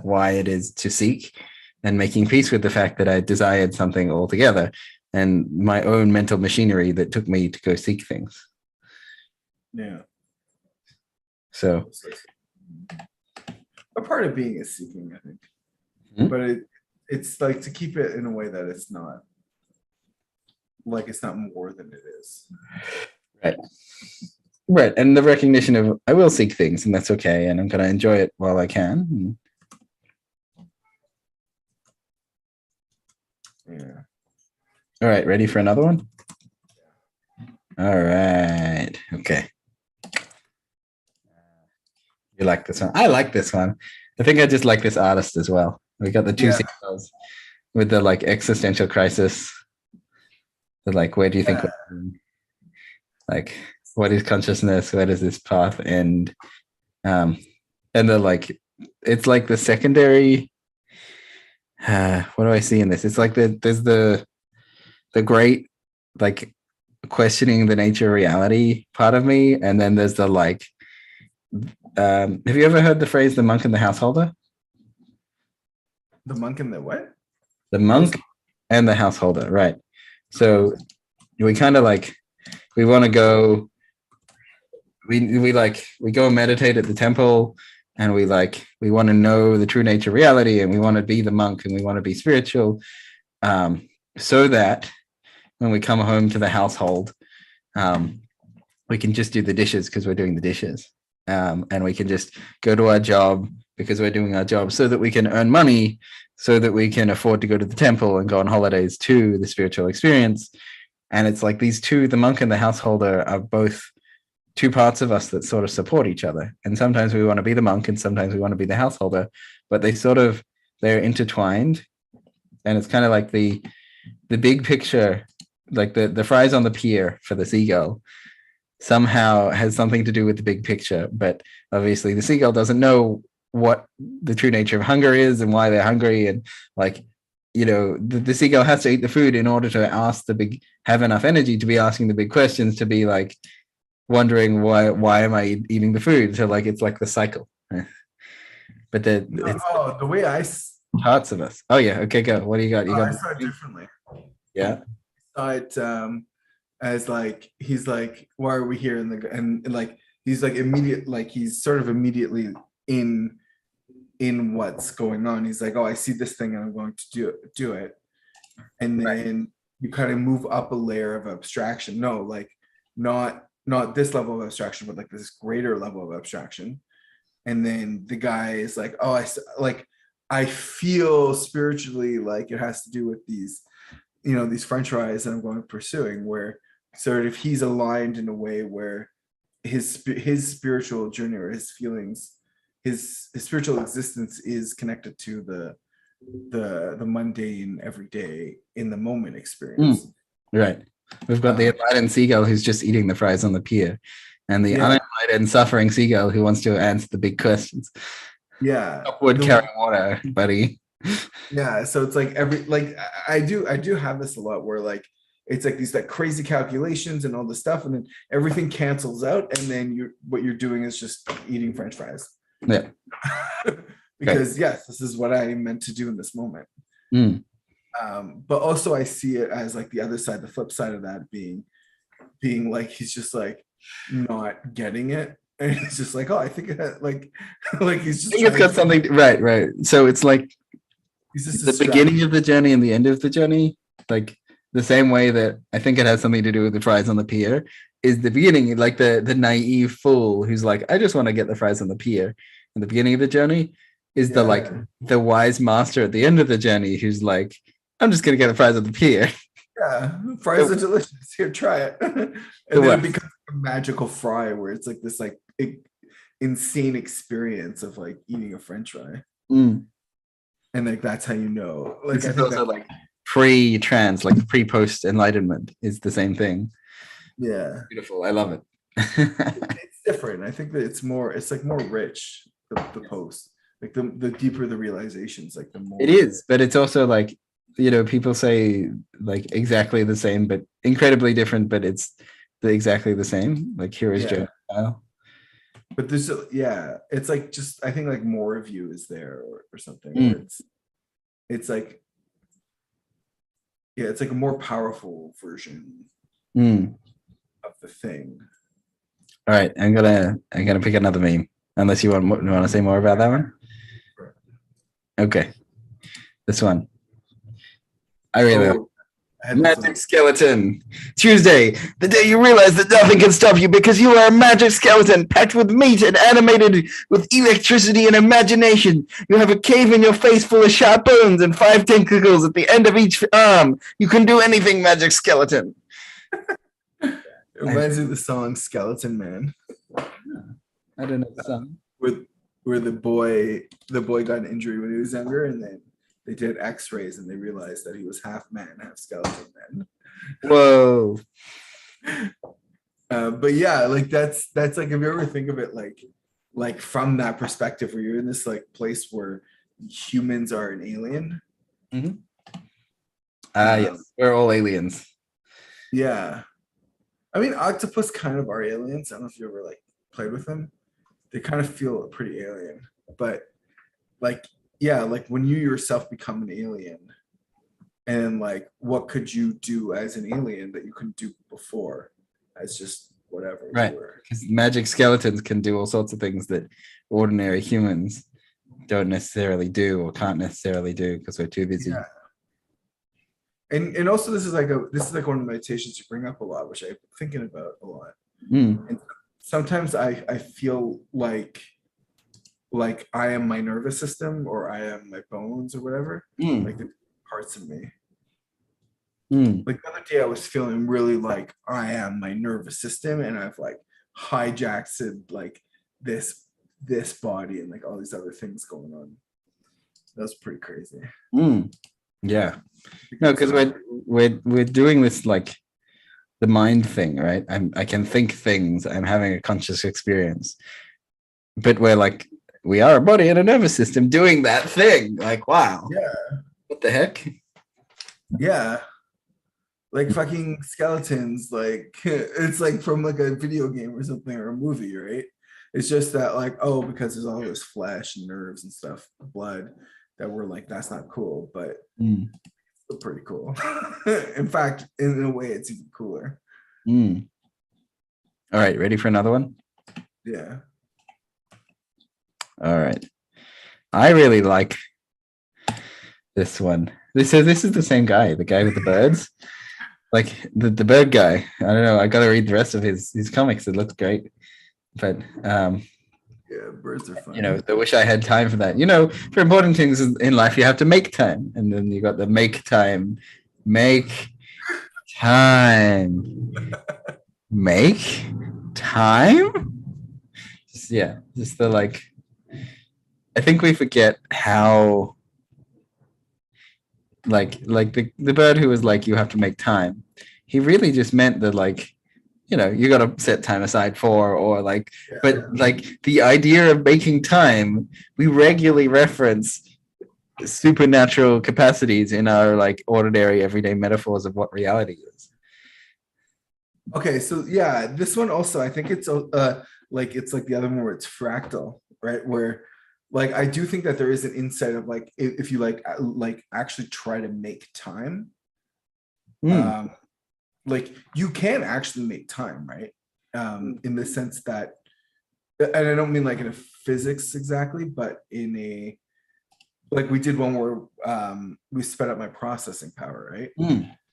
why it is to seek, and making peace with the fact that I desired something altogether, and my own mental machinery that took me to go seek things. Yeah. So a part of being is seeking, I think. But it's like to keep it in a way that it's not like it's not more than it is. Right. And the recognition of I will seek things, and that's okay, and I'm going to enjoy it while I can. Yeah. All right, ready for another one? All right. Okay. You like this one? I like this one. I think I just like this artist as well. We got the two seagulls with the like existential crisis. The like, where do you think? Like, what is consciousness? Where does this path end? And the like, it's like the secondary. What do I see in this? It's like there's the great like questioning the nature of reality part of me, and then there's the like have you ever heard the phrase the monk and the householder? The monk and the what? The monk and the householder, right? So we kind of like we want to go we go and meditate at the temple, and we want to know the true nature of reality, and we want to be the monk, and we want to be spiritual, so that when we come home to the household, we can just do the dishes because we're doing the dishes. And we can just go to our job because we're doing our job, so that we can earn money, so that we can afford to go to the temple and go on holidays to the spiritual experience. And it's like these two, the monk and the householder, are both two parts of us that sort of support each other. And sometimes we want to be the monk and sometimes we want to be the householder, but they're intertwined. And it's kind of like the big picture, like the fries on the pier for the seagull somehow has something to do with the big picture, but obviously the seagull doesn't know what the true nature of hunger is and why they're hungry, and like, you know, the seagull has to eat the food in order to have enough energy to be asking the big questions, to be like wondering why am I eating the food. So like it's like the cycle. But the way I parts of us. Oh yeah, okay, go. What do you got? I saw it differently. Yeah. I saw it as like he's like, why are we here? And like he's like immediate, like he's sort of immediately in what's going on. He's like, oh, I see this thing and I'm going to do it. And then you kind of move up a layer of abstraction. No, like not this level of abstraction, but like this greater level of abstraction. And then the guy is like, oh, I feel spiritually like it has to do with these, you know, these French fries that I'm going pursuing, where sort of he's aligned in a way where his spiritual journey or his feelings, his spiritual existence is connected to the mundane, everyday, in the moment experience. Right. We've got the enlightened seagull who's just eating the fries on the pier, and the unenlightened suffering seagull who wants to answer the big questions. Yeah. Upward carrying water, buddy. Yeah. So it's like I do have this a lot where like it's like these like crazy calculations and all this stuff, and then everything cancels out, and then what you're doing is just eating French fries. Yeah. Because yes, this is what I meant to do in this moment. But also I see it as like the other side, the flip side of that being like he's just like not getting it, and it's just like, oh, I think it had, like he's just, I think it's got something right. So it's like the beginning of the journey and the end of the journey, like the same way that I think it has something to do with the fries on the pier is the beginning, like the naive fool who's like, I just want to get the fries on the pier in the beginning of the journey, is the like the wise master at the end of the journey who's like, I'm just gonna get the fries on the pier. Yeah, fries are delicious. Here, try it. And then it becomes a magical fry where it's like this like insane experience of like eating a French fry. And like that's how you know. Like I think also like pre-trans, like pre-post enlightenment is the same thing. Yeah. Beautiful. I love it. It's different. I think that it's like more rich, the post. Like the deeper the realizations, like the more it is, but it's also like, you know, people say like exactly the same but incredibly different, but it's exactly the same, like Hero's Journey style. But there's it's like just I think like more of you is there or something. Or it's like it's like a more powerful version of the thing. All right, I'm gonna pick another meme, unless you want to say more about that one. Okay, this one. I really Magic skeleton. Tuesday, the day you realize that nothing can stop you because you are a magic skeleton packed with meat and animated with electricity and imagination. You have a cave in your face full of sharp bones and 5 tentacles at the end of each arm. You can do anything, magic skeleton. It reminds me of the song Skeleton Man. I don't know the song. Where the boy got an injury when he was younger, and then they did x-rays and they realized that he was half man, half skeleton man. Whoa. But yeah, like that's like, if you ever think of it like from that perspective where you're in this like place where humans are an alien. Yes, we're all aliens. Yeah. I mean, octopus kind of are aliens. I don't know if you ever like played with them. They kind of feel pretty alien, but like, yeah, like when you yourself become an alien, and like what could you do as an alien that you couldn't do before as just whatever? Right, because magic skeletons can do all sorts of things that ordinary humans don't necessarily do or can't necessarily do because we're too busy. Yeah. And also this is like one of the meditations you bring up a lot, which I've been thinking about a lot. And sometimes I feel like I am my nervous system, or I am my bones, or whatever, like the parts of me. Like the other day I was feeling really like I am my nervous system, and I've like hijacked like this body and like all these other things going on. That was pretty crazy. Yeah. No, because we're doing this like the mind thing, right? I can think things. I'm having a conscious experience, but we are a body and a nervous system doing that thing. Like, wow. Yeah. What the heck? Yeah. Like fucking skeletons, like it's like from like a video game or something, or a movie, right? It's just that like, oh, because there's all this flesh and nerves and stuff, blood, that we're like, that's not cool, but it's still pretty cool. In fact, in a way, it's even cooler. Mm. All right, ready for another one? Yeah. All right. I really like this one. This is the same guy, the guy with the birds. Like the bird guy. I don't know. I got to read the rest of his comics. It looks great. But Yeah, birds are fun. you know, I wish I had time for that. You know, for important things in life, you have to make time, and then you got the make time, make time, make time. Yeah, just the like. I think we forget how like the bird who was like you have to make time. He really just meant that like you know you got to set time aside for or like Yeah. but like the idea of making time we regularly reference supernatural capacities in our like ordinary everyday metaphors of what reality is. Okay, so yeah, this one also I think like it's like the other one where it's fractal, right? Where like I do think that there is an insight of like if you like actually try to make time, like you can actually make time, right? In the sense that, and I don't mean like in a physics exactly, but in a like we did one where we sped up my processing power, right?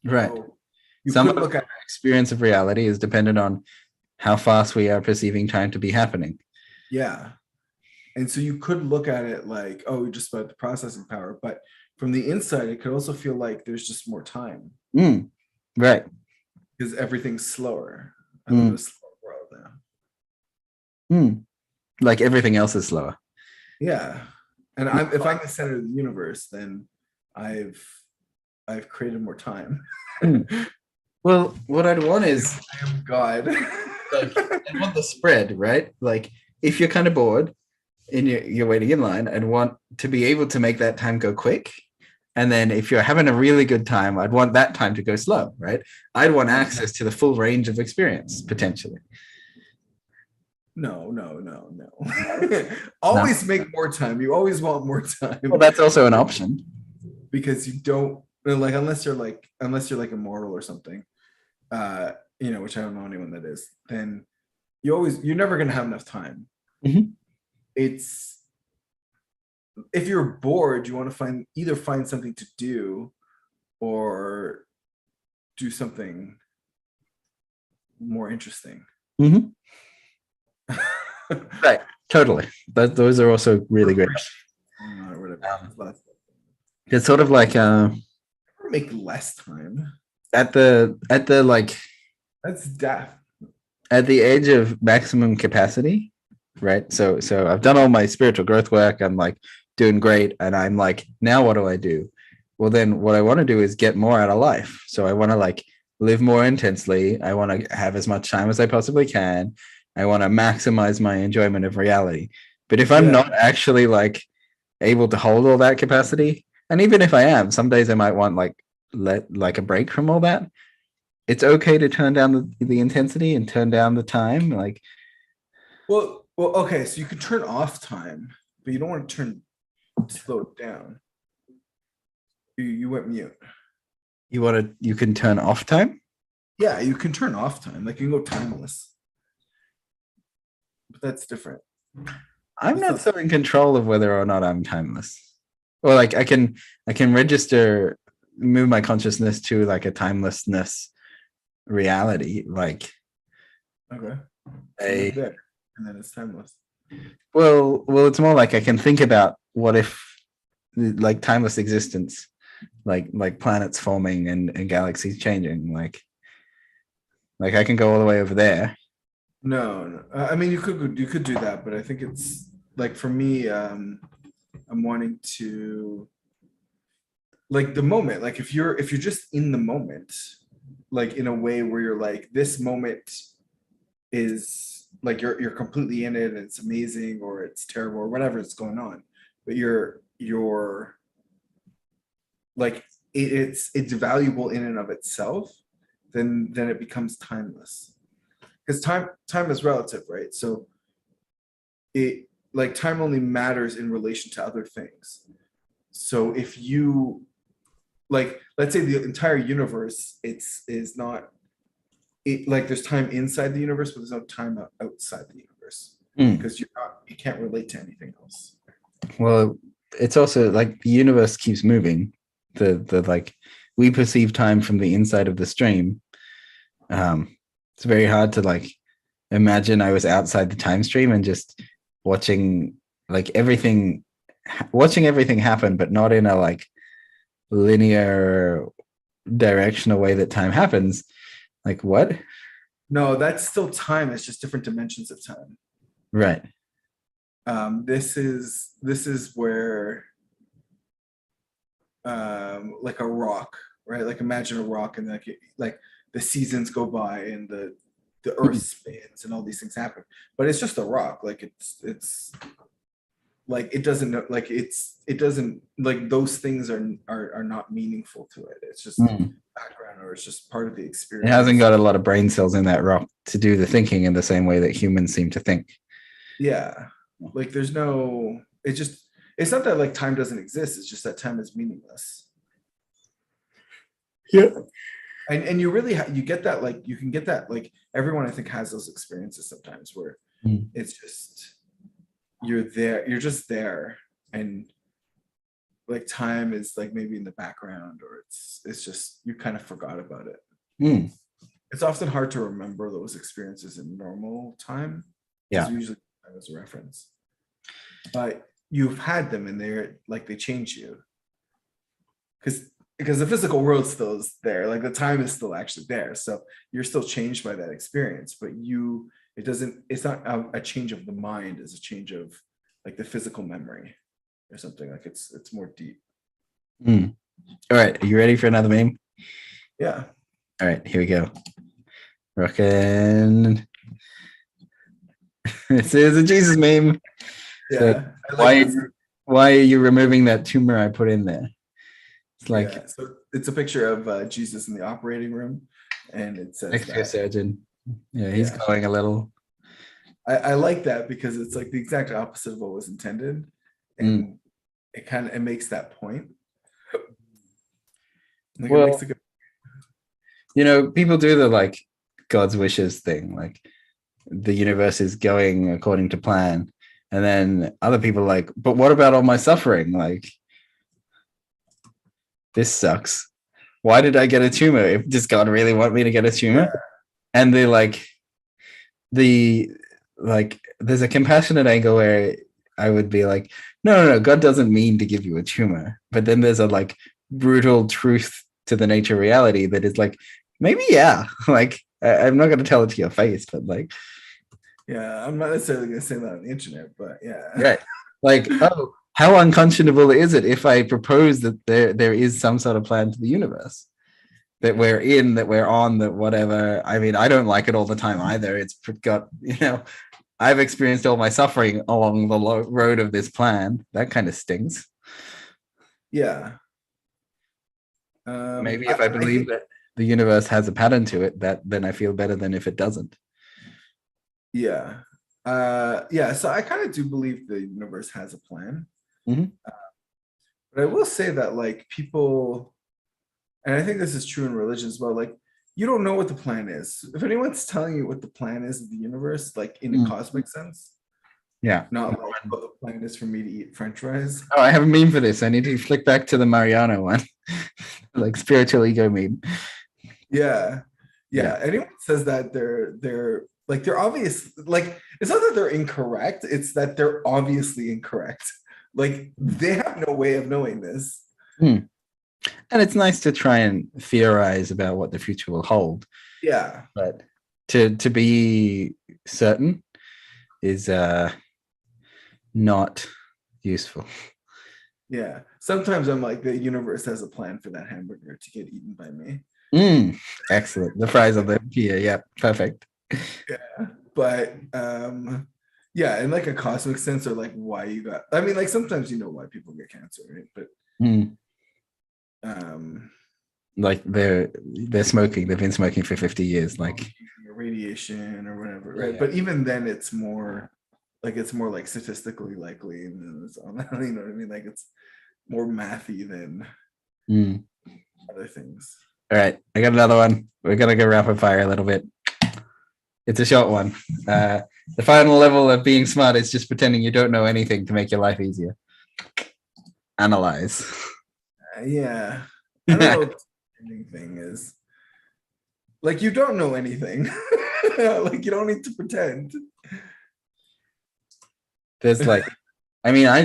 Right. So you Some could of look our at experience of reality is dependent on how fast we are perceiving time to be happening. yeah. And so you could look at it like, oh, just about the processing power, but from the inside, it could also feel like there's just more time Right. because everything's slower. I live in a slower world now. Like everything else is slower. Yeah, and if I'm the center of the universe, then I've created more time. Well, what I'd want is I am God. like I want the spread, right? Like if you're kind of bored and you're waiting in line, I'd want to be able to make that time go quick. And then if you're having a really good time, I'd want that time to go slow, right? I'd want access to the full range of experience potentially. No. Always make more time. You always want more time. Well, that's also an option. Because you don't like unless you're like immortal or something, you know, which I don't know anyone that is, then you're never gonna have enough time. It's if you're bored, you want to either find something to do or do something more interesting. Right, totally. Those are also really great. It's sort of like make less time at the like that's death at the age of maximum capacity, right? So I've done all my spiritual growth work. I'm like doing great, and I'm like, now what do I do? Well, then what I want to do is get more out of life. So I want to like live more intensely. I want to have as much time as I possibly can. I want to maximize my enjoyment of reality. But if I'm not actually like able to hold all that capacity, and even if I am, some days I might want like a break from all that. It's okay to turn down the intensity and turn down the time. Like, well, okay, so you can turn off time, but you don't want to slow it down. You went mute. You can turn off time? Yeah, you can turn off time. Like you can go timeless. But that's different. I'm not so in control of whether or not I'm timeless. Or like I can move my consciousness to like a timelessness reality. Like okay. There, and then it's timeless. Well, it's more like I can think about what if like timeless existence, like planets forming and galaxies changing, like I can go all the way over there. No. I mean, you could do that, but I think it's like for me, I'm wanting to like the moment. Like if you're just in the moment, like in a way where you're like this moment is like you're completely in it and it's amazing or it's terrible or whatever is going on, but you're like it's valuable in and of itself, then it becomes timeless. Because time is relative, right? So it like time only matters in relation to other things. So if you like, let's say the entire universe is not like there's time inside the universe, but there's no time outside the universe, because you can't relate to anything else. Well, it's also like the universe keeps moving. The like we perceive time from the inside of the stream. It's very hard to like imagine I was outside the time stream and just watching like watching everything happen, but not in a like linear directional way that time happens. Like what? No, that's still time. It's just different dimensions of time. Right. This is where like a rock, right? Like imagine a rock, and like the seasons go by and the earth spins and all these things happen, but it's just a rock. Like it's like it doesn't like those things are not meaningful to it. It's just background, or it's just part of the experience. It hasn't got a lot of brain cells in that rock to do the thinking in the same way that humans seem to think. Yeah, like there's no, it's not that like time doesn't exist, it's just that time is meaningless. Yeah. And you really you get that, like you can get that, like everyone I think has those experiences sometimes where it's just you're just there, and like time is like maybe in the background, or it's just you kind of forgot about it. It's often hard to remember those experiences in normal time. Yeah, usually as a reference, but you've had them and they're like they change you, because the physical world still is there, like the time is still actually there, so you're still changed by that experience, but it's not a change of the mind, it's a change of like the physical memory or something. Like it's more deep. All right, are you ready for another meme? Yeah. All right, here we go. Rockin'. This is a Jesus meme. Yeah. So why are you removing that tumor I put in there? It's like, yeah, so it's a picture of Jesus in the operating room, and it says next to a surgeon. Yeah, he's going a little. I like that because it's like the exact opposite of what was intended, and it makes that point. Like, well, it makes a good... people do the like God's wishes thing, like the universe is going according to plan, and then other people are like, but what about all my suffering? Like, this sucks. Why did I get a tumor? If does God really want me to get a tumor? Yeah. And there's a compassionate angle where I would be like, no, God doesn't mean to give you a tumor. But then there's a like brutal truth to the nature of reality that is like, maybe, yeah. Like, I'm not going to tell it to your face, but like, yeah, I'm not necessarily going to say that on the internet, but yeah. Right. Like, oh, how unconscionable is it if I propose that there is some sort of plan to the universe? That we're in, that we're on, that whatever. I mean, I don't like it all the time either. It's got, I've experienced all my suffering along the road of this plan. That kind of stings. Yeah. Maybe if I believe that the universe has a pattern to it, then I feel better than if it doesn't. Yeah. So I kind of do believe the universe has a plan. But I will say that like people, and I think this is true in religion as well, like you don't know what the plan is. If anyone's telling you what the plan is of the universe, like in a cosmic sense, not like what the plan is for me to eat French fries. Oh, I have a meme for this. I need to flick back to the Mariano one. Like spiritual ego meme. Yeah. Anyone says that they're obvious, like it's not that they're incorrect, it's that they're obviously incorrect. Like they have no way of knowing this. And it's nice to try and theorize about what the future will hold. Yeah. But to be certain is not useful. Yeah. Sometimes I'm like, the universe has a plan for that hamburger to get eaten by me. Excellent. The fries on the pier. Yeah, perfect. Yeah. But in like a cosmic sense, or like why you got, I mean, like sometimes you know why people get cancer, right? But like they're smoking, they've been smoking for 50 years, like radiation or whatever, right? Yeah. But even then it's more like statistically likely, and it's all, you know what I mean? Like it's more mathy than other things. All right, I got another one. We're gonna go rapid fire a little bit. It's a short one. The final level of being smart is just pretending you don't know anything to make your life easier. Analyze. Yeah. I don't know what anything is. Like, you don't know anything. Like, you don't need to pretend. There's like, I mean, I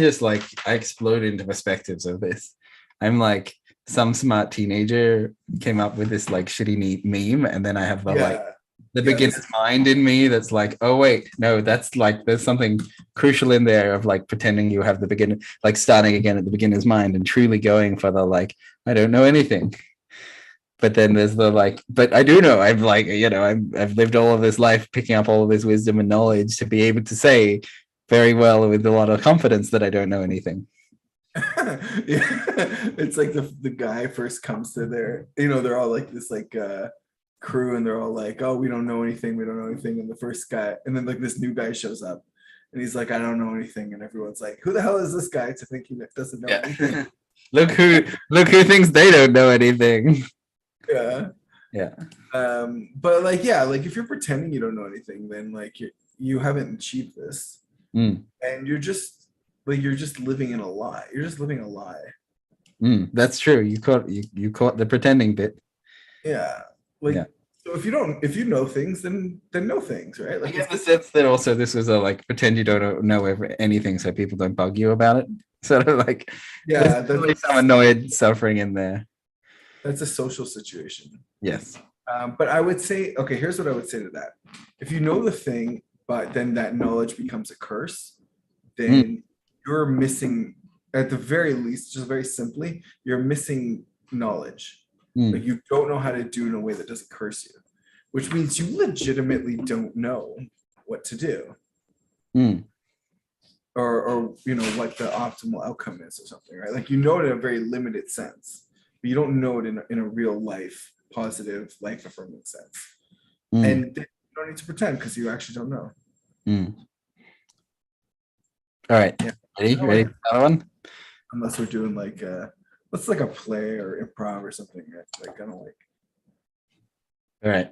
explode into perspectives of this. I'm like, some smart teenager came up with this like shitty meme, and then I have the beginner's mind in me that's like, oh wait, no, that's like, there's something crucial in there of like pretending you have the beginner, like starting again at the beginner's mind and truly going for the like, I don't know anything. But then there's the like, but I do know. I've like, I've lived all of this life picking up all of this wisdom and knowledge to be able to say very well with a lot of confidence that I don't know anything. Yeah, it's like the guy first comes to their, they're all like this like crew, and they're all like, oh, we don't know anything, and the first guy, and then like this new guy shows up and he's like, I don't know anything, and everyone's like, who the hell is this guy to think he doesn't know anything? look who thinks they don't know anything. Yeah. But like, yeah, like if you're pretending you don't know anything, then like you haven't achieved this. And you're just living in a lie. You're just living a lie. That's true. You caught the pretending bit. Yeah. Like, so if you know things, then know things, right? Like, I guess the sense that also this was a like, pretend you don't know anything so people don't bug you about it. Sort of like, yeah, there's really some annoyed suffering in there. That's a social situation. Yes. But I would say, okay, here's what I would say to that. If you know the thing, but then that knowledge becomes a curse, then you're missing, at the very least, just very simply, you're missing knowledge. Like, you don't know how to do in a way that doesn't curse you, which means you legitimately don't know what to do. Or what the optimal outcome is or something, right? Like, you know it in a very limited sense, but you don't know it in a real life, positive, life affirming sense. And you don't need to pretend because you actually don't know. All right. Yeah. Ready for another one? Unless we're doing like let's like a play or improv or something, like kind of like. All right.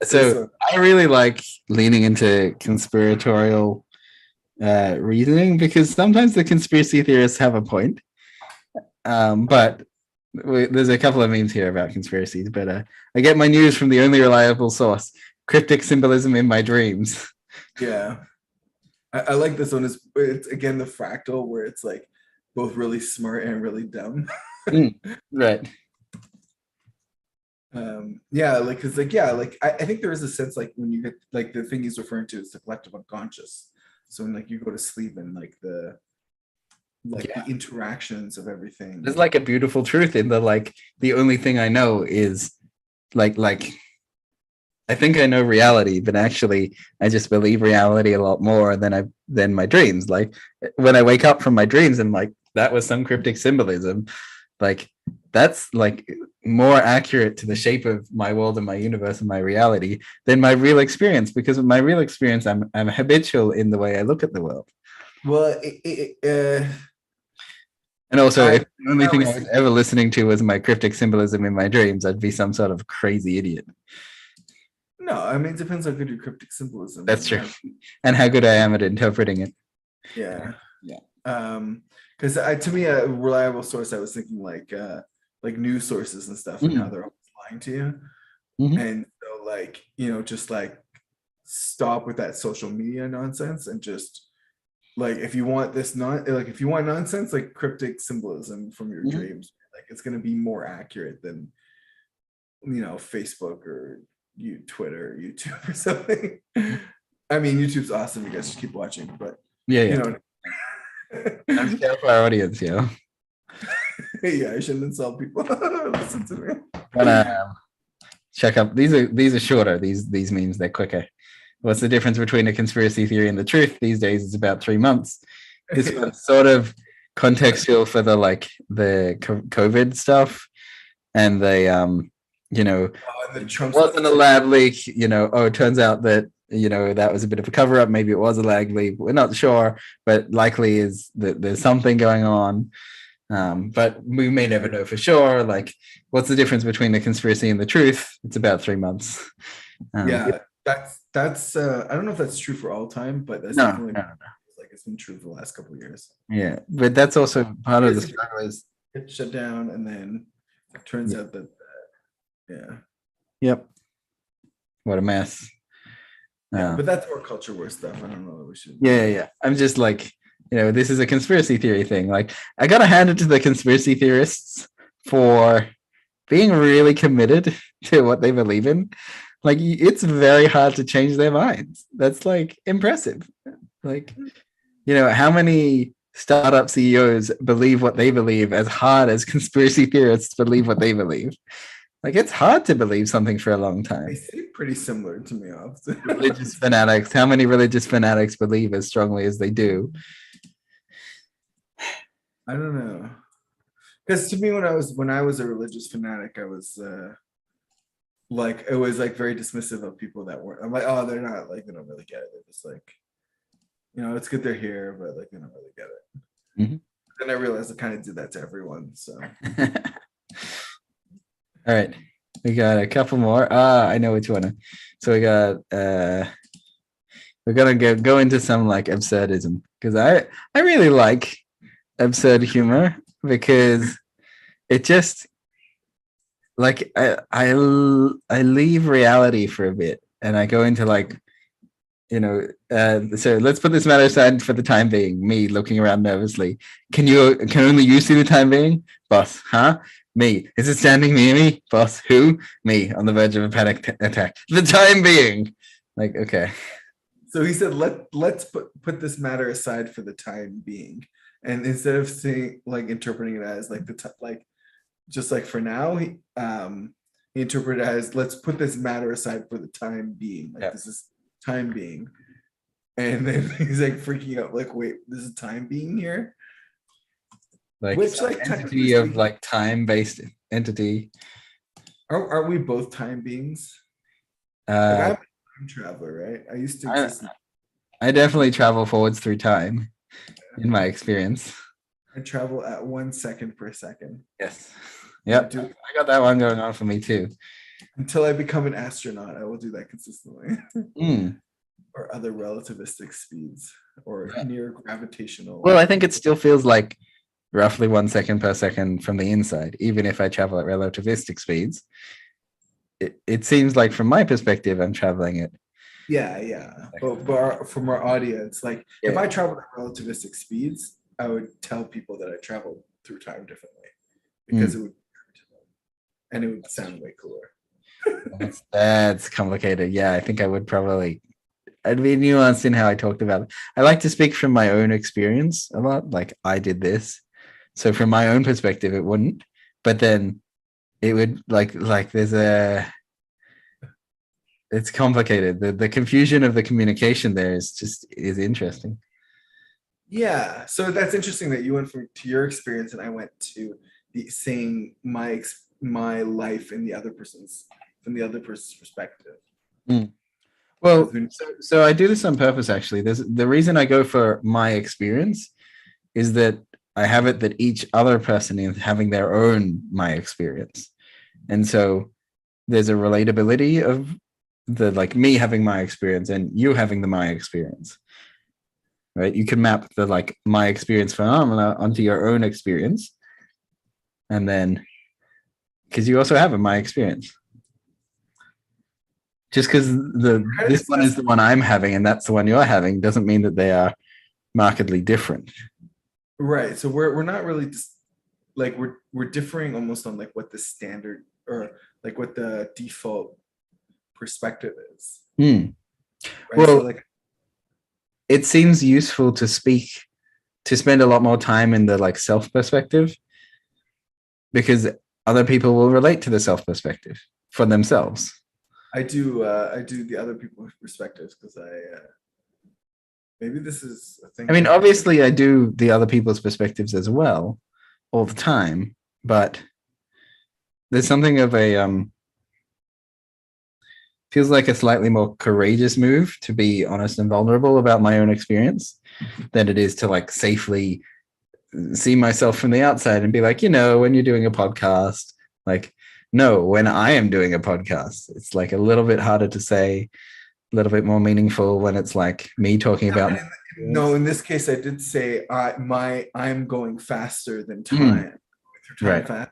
So I really like leaning into conspiratorial reasoning, because sometimes the conspiracy theorists have a point. But there's a couple of memes here about conspiracies, but I get my news from the only reliable source, cryptic symbolism in my dreams. Yeah. I like this one. It's again the fractal, where it's like both really smart and really dumb. Right. Yeah, like, because like, yeah, like I think there is a sense like when you get like the thing he's referring to is the collective unconscious. So when like you go to sleep and like the interactions of everything, there's like a beautiful truth in the like, the only thing I know is like I think I know reality, but actually I just believe reality a lot more than my dreams. Like, when I wake up from my dreams and like, that was some cryptic symbolism, like that's like more accurate to the shape of my world and my universe and my reality than my real experience, because of my real experience, I'm habitual in the way I look at the world. Well, and also, if the only thing I was ever listening to was my cryptic symbolism in my dreams, I'd be some sort of crazy idiot. No, I mean, it depends how good your cryptic symbolism is. That's true. And how good I am at interpreting it. Yeah. Because to me, a reliable source, I was thinking like news sources and stuff, and how they're always lying to you. And so like, just like stop with that social media nonsense, and just like, if you want nonsense, like cryptic symbolism from your dreams, like it's going to be more accurate than Facebook or Twitter, YouTube or something. I mean, YouTube's awesome. You guys should keep watching, but I'm scared for our audience, Yeah, I shouldn't insult people. Listen to me. Check up. These are shorter. These memes, they're quicker. What's the difference between a conspiracy theory and the truth? These days, it's about 3 months. This one's sort of contextual for the COVID stuff, and it wasn't a lab leak. It turns out that that was a bit of a cover up. Maybe it was a lag leak. We're not sure, but likely is that there's something going on. But we may never know for sure. Like, what's the difference between the conspiracy and the truth? It's about 3 months. Yeah, that's I don't know if that's true for all time, but that's definitely like it's been true for the last couple of years. Yeah, but that's also part of the struggle is it shut down, and then it turns out that Yep. What a mess. But that's more culture war stuff. I don't know that we should. Yeah. I'm just like, this is a conspiracy theory thing. Like, I gotta hand it to the conspiracy theorists for being really committed to what they believe in. Like, it's very hard to change their minds. That's like impressive. Like, how many startup CEOs believe what they believe as hard as conspiracy theorists believe what they believe? Like, it's hard to believe something for a long time. They seem pretty similar to me often. Religious fanatics. How many religious fanatics believe as strongly as they do? I don't know. Because to me, when I was a religious fanatic, I was it was like very dismissive of people that weren't. I'm like, oh, they're not like, they don't really get it. They're just like, it's good they're here, but like they don't really get it. Mm-hmm. Then I realized I kind of did that to everyone. So. All right, we got a couple more. I know which one. So we got we're gonna go into some like absurdism, because I really like absurd humor, because it just like I leave reality for a bit and I go into like, so let's put this matter aside for the time being. Me looking around nervously. Can only you see the time being? Boss, huh? Me. Is it standing near me? Boss, who? Me, on the verge of a panic attack. The time being. Like, okay. So he said, let's put this matter aside for the time being. And instead of saying, like, interpreting it as like just like for now, he interpreted it as, let's put this matter aside for the time being. Like, this is time being. And then he's like freaking out, like, wait, this is time being here? Like, which like entity of like time-based entity. Aren't we both time beings? Like, I'm a time traveler, right? I used to exist. I definitely travel forwards through time in my experience. I travel at 1 second per second. Yes. Yep. I got that one going on for me too. Until I become an astronaut, I will do that consistently. Or other relativistic speeds, or near gravitational. Well, I think it still feels like roughly 1 second per second from the inside, even if I travel at relativistic speeds. It seems like, from my perspective, I'm traveling it. Yeah. But from our audience, like, if I traveled at relativistic speeds, I would tell people that I traveled through time differently, because it would, and it would sound way cooler. That's complicated. Yeah, I think I would probably. I'd be nuanced in how I talked about it. I like to speak from my own experience a lot. Like, I did this. So from my own perspective, it wouldn't. But then it would like there's it's complicated. The confusion of the communication there is interesting. Yeah. So that's interesting that you went to your experience and I went to seeing my life in from the other person's perspective. Well, so I do this on purpose, actually. The reason I go for my experience is that I have it that each other person is having their own my experience. And so there's a relatability of the, like, me having my experience and you having the my experience, right? You can map the like my experience phenomena onto your own experience. And then, because you also have a my experience. Just because this one is the one I'm having and that's the one you're having doesn't mean that they are markedly different. Right. So we're not really just like we're differing almost on like what the standard or like what the default perspective is. Right? Well, so like, it seems useful to spend a lot more time in the like self perspective, because other people will relate to the self perspective for themselves. I do the other people's perspectives because maybe this is a thing. I mean, obviously I do the other people's perspectives as well all the time, but there's something of a feels like a slightly more courageous move to be honest and vulnerable about my own experience than it is to like safely see myself from the outside and be like, when you're doing a podcast, like, no, when I am doing a podcast, it's like a little bit harder to say, a little bit more meaningful when it's like me talking about. No, in this case, I did say I'm going faster than time. Right. Fast.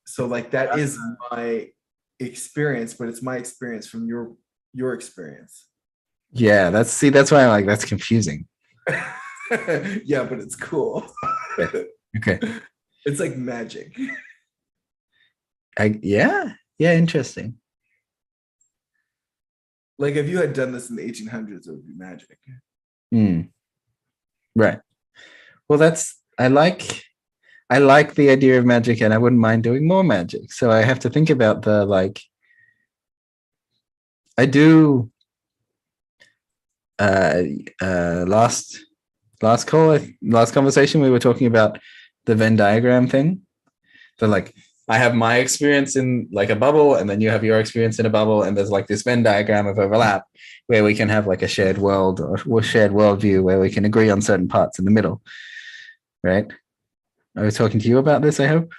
So like that is my experience, but it's my experience from your experience. Yeah, that's why I'm like, that's confusing. Yeah, but it's cool. Okay. It's like magic. Yeah, interesting. Like if you had done this in the 1800s, it would be magic. Right. Well, I like the idea of magic, and I wouldn't mind doing more magic. So I have to think about the like. I do. Last conversation we were talking about the Venn diagram thing. So like, I have my experience in like a bubble, and then you have your experience in a bubble, and there's like this Venn diagram of overlap where we can have like a shared world or shared worldview where we can agree on certain parts in the middle. Right? I was talking to you about this, I hope.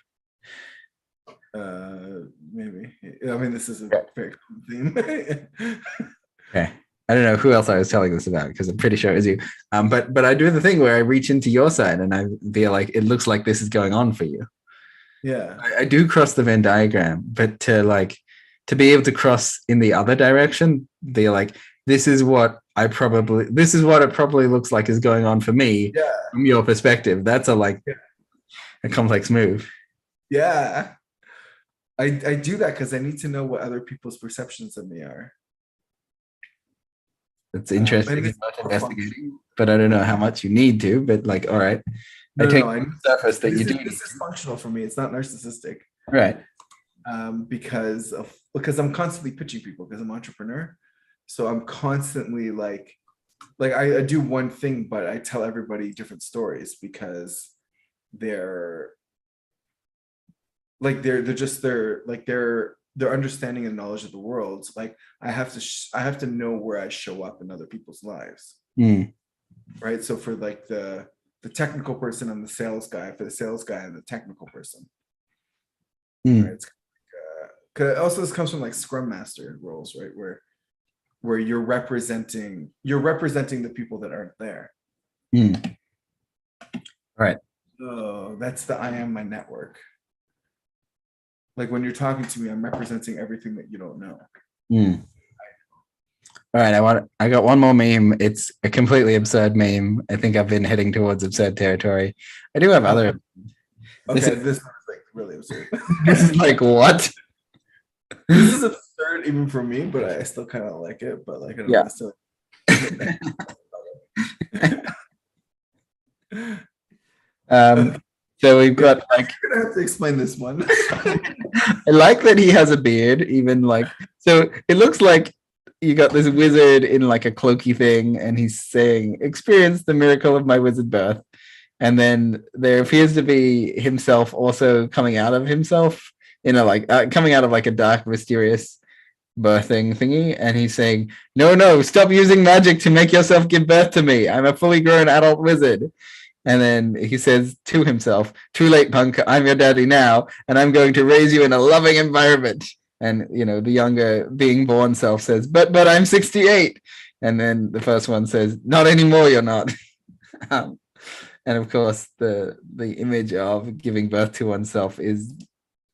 Maybe. I mean, this is a very common theme. Okay. I don't know who else I was telling this about because I'm pretty sure it was you. But I do the thing where I reach into your side and I feel like it looks like this is going on for you. Yeah. I do cross the Venn diagram, but to be able to cross in the other direction, be like, this is what it probably looks like is going on for me from your perspective. That's a complex move. Yeah. I do that because I need to know what other people's perceptions of me are. It's interesting about investigating, but I don't know how much you need to. But like, all right, I take the surface that you do. This is functional for me. It's not narcissistic, right? Because I'm constantly pitching people because I'm an entrepreneur, so I'm constantly like I do one thing, but I tell everybody different stories because their understanding and knowledge of the world, like I have to know where I show up in other people's lives. Right. So for like the technical person, I'm the sales guy. For the sales guy, I'm the technical person. Right? It's also, this comes from like Scrum Master roles, right? Where you're representing the people that aren't there. Right. Oh, that's the I am my network. Like when you're talking to me, I'm representing everything that you don't know. All right, I got one more meme. It's a completely absurd meme. I think I've been heading towards absurd territory. I do have other. Okay, this is like really absurd. This is like what? This is absurd even for me, but I still kind of like it. But like, I don't know. So we've got like. You're gonna have to explain this one. I like that he has a beard, even like. So it looks like you got this wizard in like a cloaky thing, and he's saying, "Experience the miracle of my wizard birth." And then there appears to be himself also coming out of himself in a coming out of like a dark, mysterious birthing thingy, and he's saying, "No, stop using magic to make yourself give birth to me. I'm a fully grown adult wizard." And then he says to himself, "Too late, punk. I'm your daddy now, and I'm going to raise you in a loving environment." And the younger being born self says, "But I'm 68." And then the first one says, "Not anymore, you're not." And of course, the image of giving birth to oneself is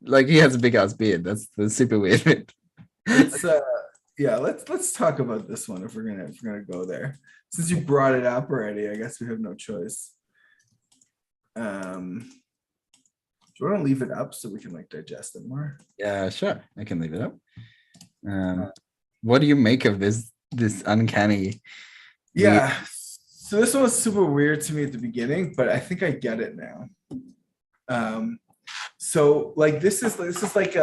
like he has a big ass beard. That's super weird. Let's talk about this one if we're gonna go there. Since you brought it up already, I guess we have no choice. Do you want to leave it up so we can like digest it more? Yeah, sure. I can leave it up. What do you make of this uncanny? Yeah. So this one was super weird to me at the beginning, but I think I get it now. So like this is like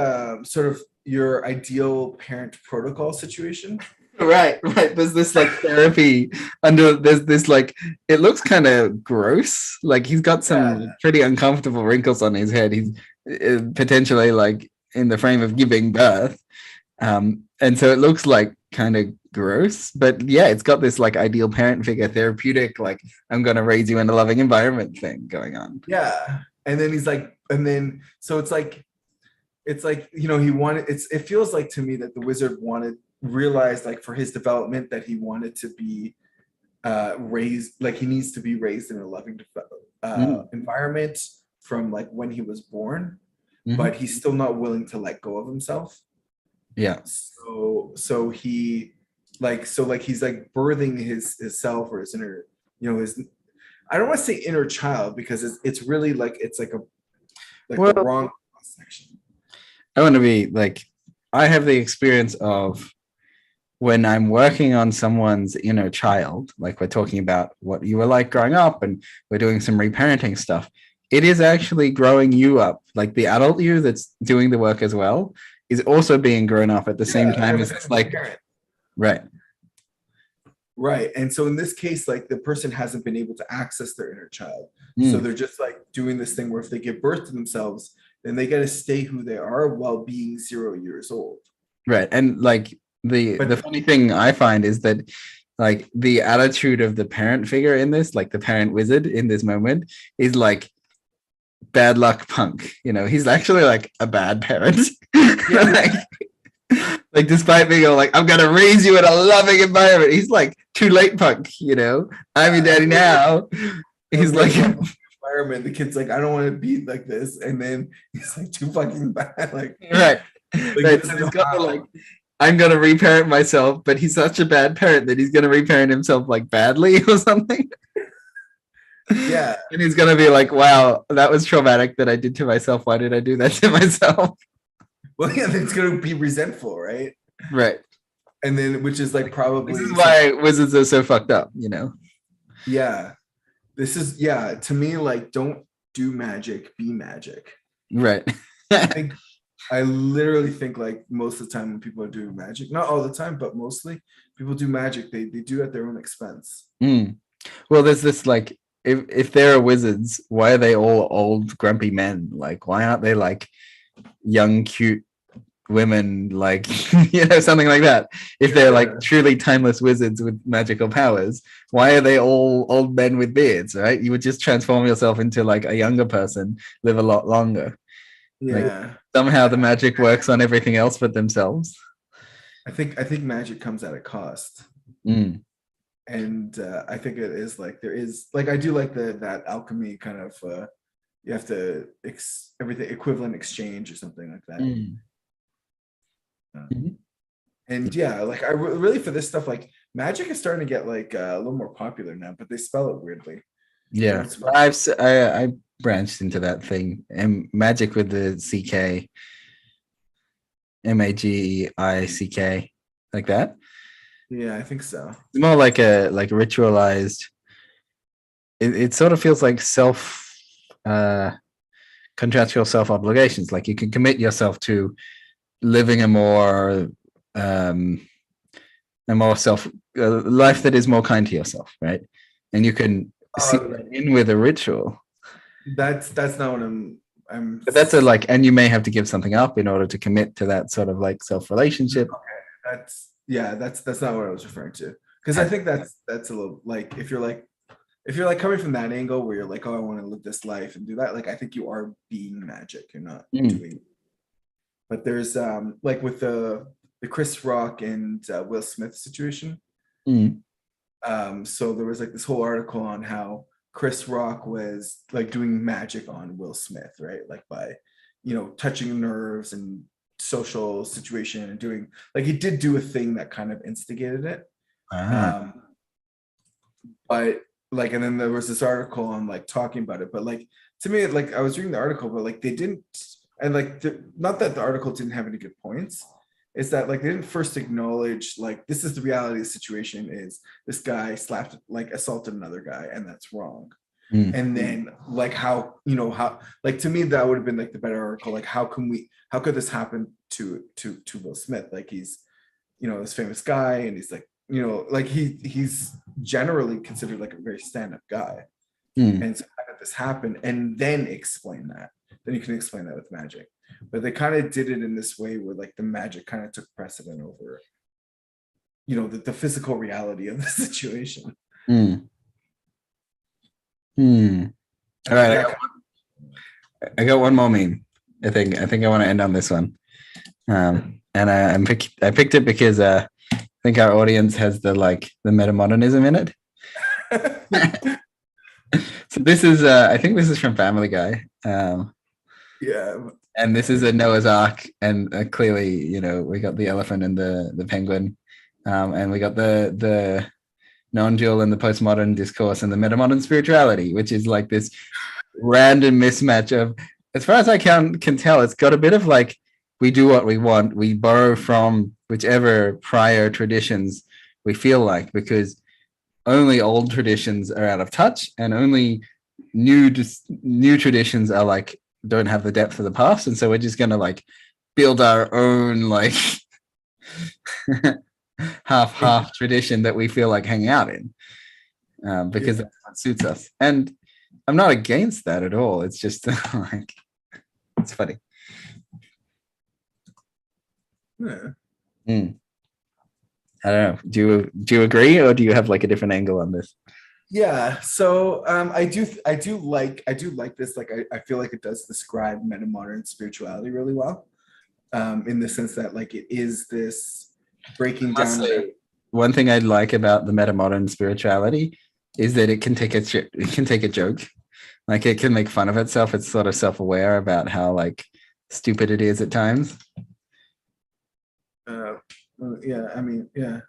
sort of your ideal parent protocol situation. Right. There's this like therapy there's this like, it looks kind of gross. Like he's got some pretty uncomfortable wrinkles on his head. He's potentially like in the frame of giving birth. And so it looks like kind of gross, but yeah, it's got this like ideal parent figure, therapeutic, like I'm gonna raise you in a loving environment thing going on. Yeah. And then he's like, and then so it's like, he wanted, it feels like to me that the wizard realized like for his development that he wanted to be raised, like he needs to be raised in a loving environment from like when he was born, but he's still not willing to let go of himself. Yeah. So he's like birthing his self, or his inner, his, I don't want to say inner child, because it's really like, it's like the wrong section. I want to be like, I have the experience of when I'm working on someone's inner child, like we're talking about what you were like growing up and we're doing some reparenting stuff. It is actually growing you up. Like the adult you that's doing the work as well is also being grown up at the same time as it's like, right. Right. And so in this case, like the person hasn't been able to access their inner child. So they're just like doing this thing where if they give birth to themselves, then they got to stay who they are while being 0 years old. Right. And like the funny thing I find is that like the attitude of the parent figure in this, like the parent wizard in this moment, is like bad luck punk. He's actually like a bad parent. Yeah. like despite being all like, I'm gonna raise you in a loving environment, he's like too late punk. I'm your daddy now. He's like environment. The kid's like, I don't want to be like this, and then he's like too fucking bad. Like right. Right. So he's got the like, I'm gonna reparent myself, but he's such a bad parent that he's gonna reparent himself like badly or something. Yeah. And he's gonna be like, wow, that was traumatic that I did to myself. Why did I do that to myself? Well, yeah, it's gonna be resentful, right? Right. And then, which is like probably this is why wizards are so fucked up, Yeah. This is, yeah, to me, like, don't do magic, be magic. Right. I literally think like most of the time when people are doing magic, not all the time, but mostly people do magic, they do at their own expense. Well, there's this like, if they're wizards, why are they all old grumpy men? Like, why aren't they like young cute women, like something like that? If they're like truly timeless wizards with magical powers, why are they all old men with beards? Right? You would just transform yourself into like a younger person, live a lot longer. Like, somehow the magic works on everything else but themselves. I think magic comes at a cost. And I think it is like, there is like, I do like that alchemy kind of you have to everything equivalent exchange or something like that. And yeah, like I really, for this stuff, like magic is starting to get like a little more popular now, but they spell it weirdly. Yeah, I branched into that thing, and magic with the CK, MAGICK, like that. Yeah, I think so. It's more like a ritualized. It sort of feels like contractual self obligations. Like you can commit yourself to living a more self life that is more kind to yourself, right? And you can see that in with a ritual. That's not what I'm but that's a like, and you may have to give something up in order to commit to that sort of like self relationship. Okay, that's not what I was referring to, because I think that's a little like, if you're like coming from that angle where you're like, oh, I want to live this life and do that, like I think you are being magic, you're not doing. But there's like with the Chris Rock and Will Smith situation. So there was like this whole article on how Chris Rock was like doing magic on Will Smith, right? Like by, touching nerves and social situation, and doing like, he did do a thing that kind of instigated it. But like, and then there was this article on like talking about it, but like to me, like I was reading the article, but like they didn't, and like not that the article didn't have any good points, is that like they didn't first acknowledge like, this is the reality of the situation, is this guy assaulted another guy, and that's wrong. And then like how like, to me that would have been like the better article, like how could this happen to Will Smith? Like he's this famous guy, and he's like like he's generally considered like a very stand-up guy. And so how did this happen? And then explain that. Then you can explain that with magic. But they kind of did it in this way where like the magic kind of took precedent over the physical reality of the situation. Mm. Mm. All right, I got one more meme. I think I want to end on this one. And I picked it because I think our audience has the metamodernism in it. So this is I think this is from Family Guy. Yeah. And this is a Noah's Ark, and clearly, we got the elephant and the penguin, and we got the non-dual and the postmodern discourse and the metamodern spirituality, which is like this random mismatch of, as far as I can tell, it's got a bit of like, we do what we want, we borrow from whichever prior traditions we feel like, because only old traditions are out of touch, and only new traditions are like, don't have the depth of the past, and so we're just gonna like build our own like half tradition that we feel like hanging out in, because that's what suits us. And I'm not against that at all. It's just like, it's funny. Yeah. I don't know. Do you agree, or do you have like a different angle on this? Yeah. So I do like this. Like I feel like it does describe metamodern spirituality really well. In the sense that like it is this breaking down. One thing I'd like about the metamodern spirituality is that it can take a joke. Like it can make fun of itself. It's sort of self-aware about how like stupid it is at times. Yeah, I mean, yeah.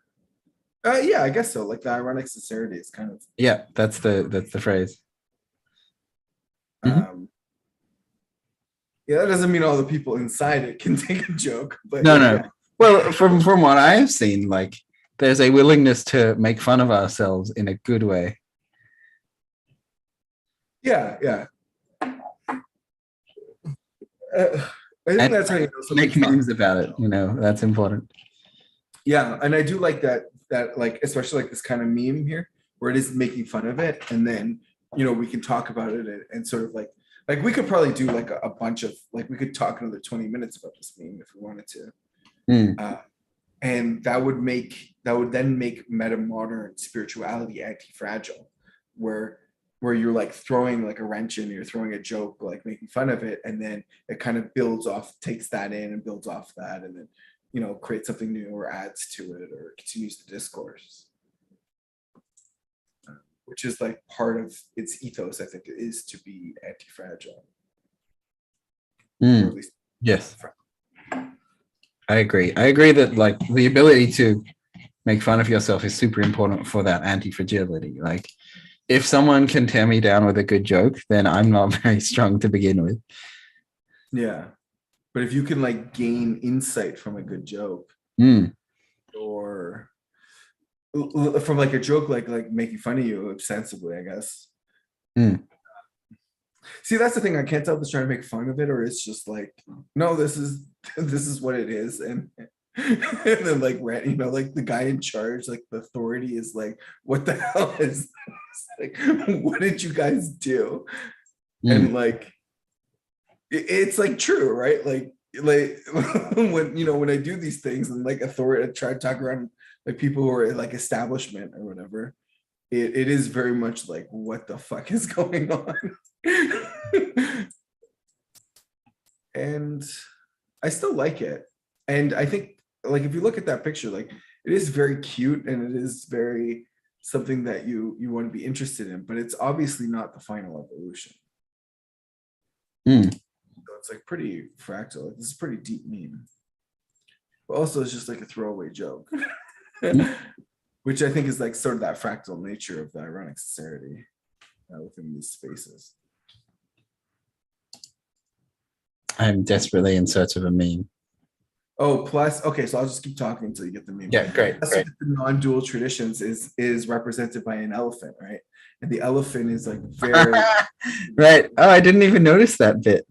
Yeah, I guess so. Like the ironic sincerity is kind of. Yeah, that's the phrase. Yeah, that doesn't mean all the people inside it can take a joke, but no. Yeah. Well, from what I've seen, like there's a willingness to make fun of ourselves in a good way. Yeah. I think that's how you know make memes about it. That's important. Yeah, and I do like that like, especially like this kind of meme here, where it is making fun of it, and then we can talk about it and sort of like we could probably do like a bunch of like, we could talk another 20 minutes about this meme if we wanted to. And that would then make metamodern spirituality anti-fragile, where you're like throwing like a wrench in, you're throwing a joke, like making fun of it, and then it kind of builds off, takes that in and builds off that, and then creates something new or adds to it or continues the discourse, which is like part of its ethos. I think it is to be anti-fragile. Yes, I agree. I agree that like the ability to make fun of yourself is super important for that anti-fragility. Like if someone can tear me down with a good joke, then I'm not very strong to begin with. Yeah. But if you can like gain insight from a good joke, or from like a joke, like making fun of you ostensibly, I guess. See, that's the thing. I can't tell if it's trying to make fun of it, or it's just like, no, this is what it is, and then like like the guy in charge, like the authority is like, what the hell is this? Like, what did you guys do? And like, it's like true, right? Like when I do these things and like authority, I try to talk around like people who are like establishment or whatever, it is very much like, what the fuck is going on? And I still like it. And I think like if you look at that picture, like it is very cute and it is very something that you want to be interested in, but it's obviously not the final evolution. So it's like pretty fractal. Like, this is pretty deep meme. But also it's just like a throwaway joke. Which I think is like sort of that fractal nature of the ironic sincerity within these spaces. I'm desperately in search of a meme. Oh, plus, okay, so I'll just keep talking until you get the meme. Yeah, great. The non-dual traditions is represented by an elephant, right? And the elephant is like very right. Oh, I didn't even notice that bit.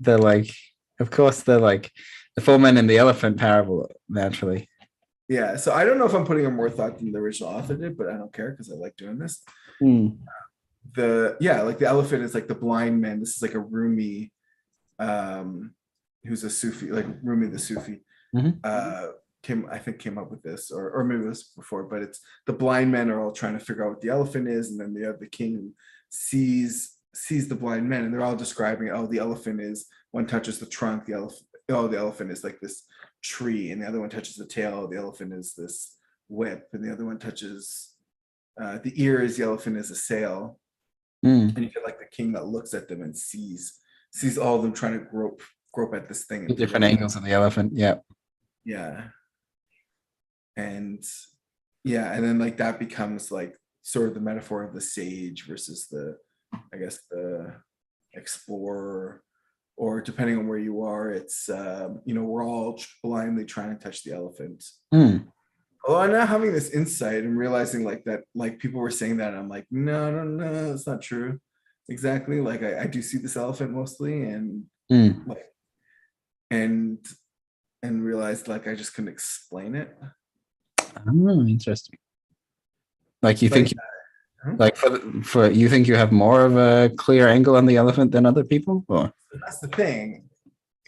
Of course, the four men and the elephant parable naturally. Yeah, so I don't know if I'm putting in more thought than the original author did, but I don't care because I like doing this. Like the elephant is like the blind man. This is like a Rumi, who's a Sufi, like Rumi the Sufi. came up with this, or maybe it was before, but it's the blind men are all trying to figure out what the elephant is, and then they have the king who sees the blind men, and they're all describing, oh, the elephant is, one touches the trunk, the elephant is like this tree, and the other one touches the tail, the elephant is this whip, and the other one touches the ears, the elephant is a sail. And you get like the king that looks at them and sees all of them trying to grope at this thing. Different angles of the elephant. Yeah. And then like that becomes like sort of the metaphor of the sage versus the explorer, or depending on where you are, it's we're all blindly trying to touch the elephant. Although I'm now having this insight and realizing like that, like people were saying that, and I'm like, no, it's not true. Exactly. Like I do see this elephant mostly, and like and realized like I just couldn't explain it. Oh, interesting. Like you think, like for you think you have more of a clear angle on the elephant than other people, or? That's the thing.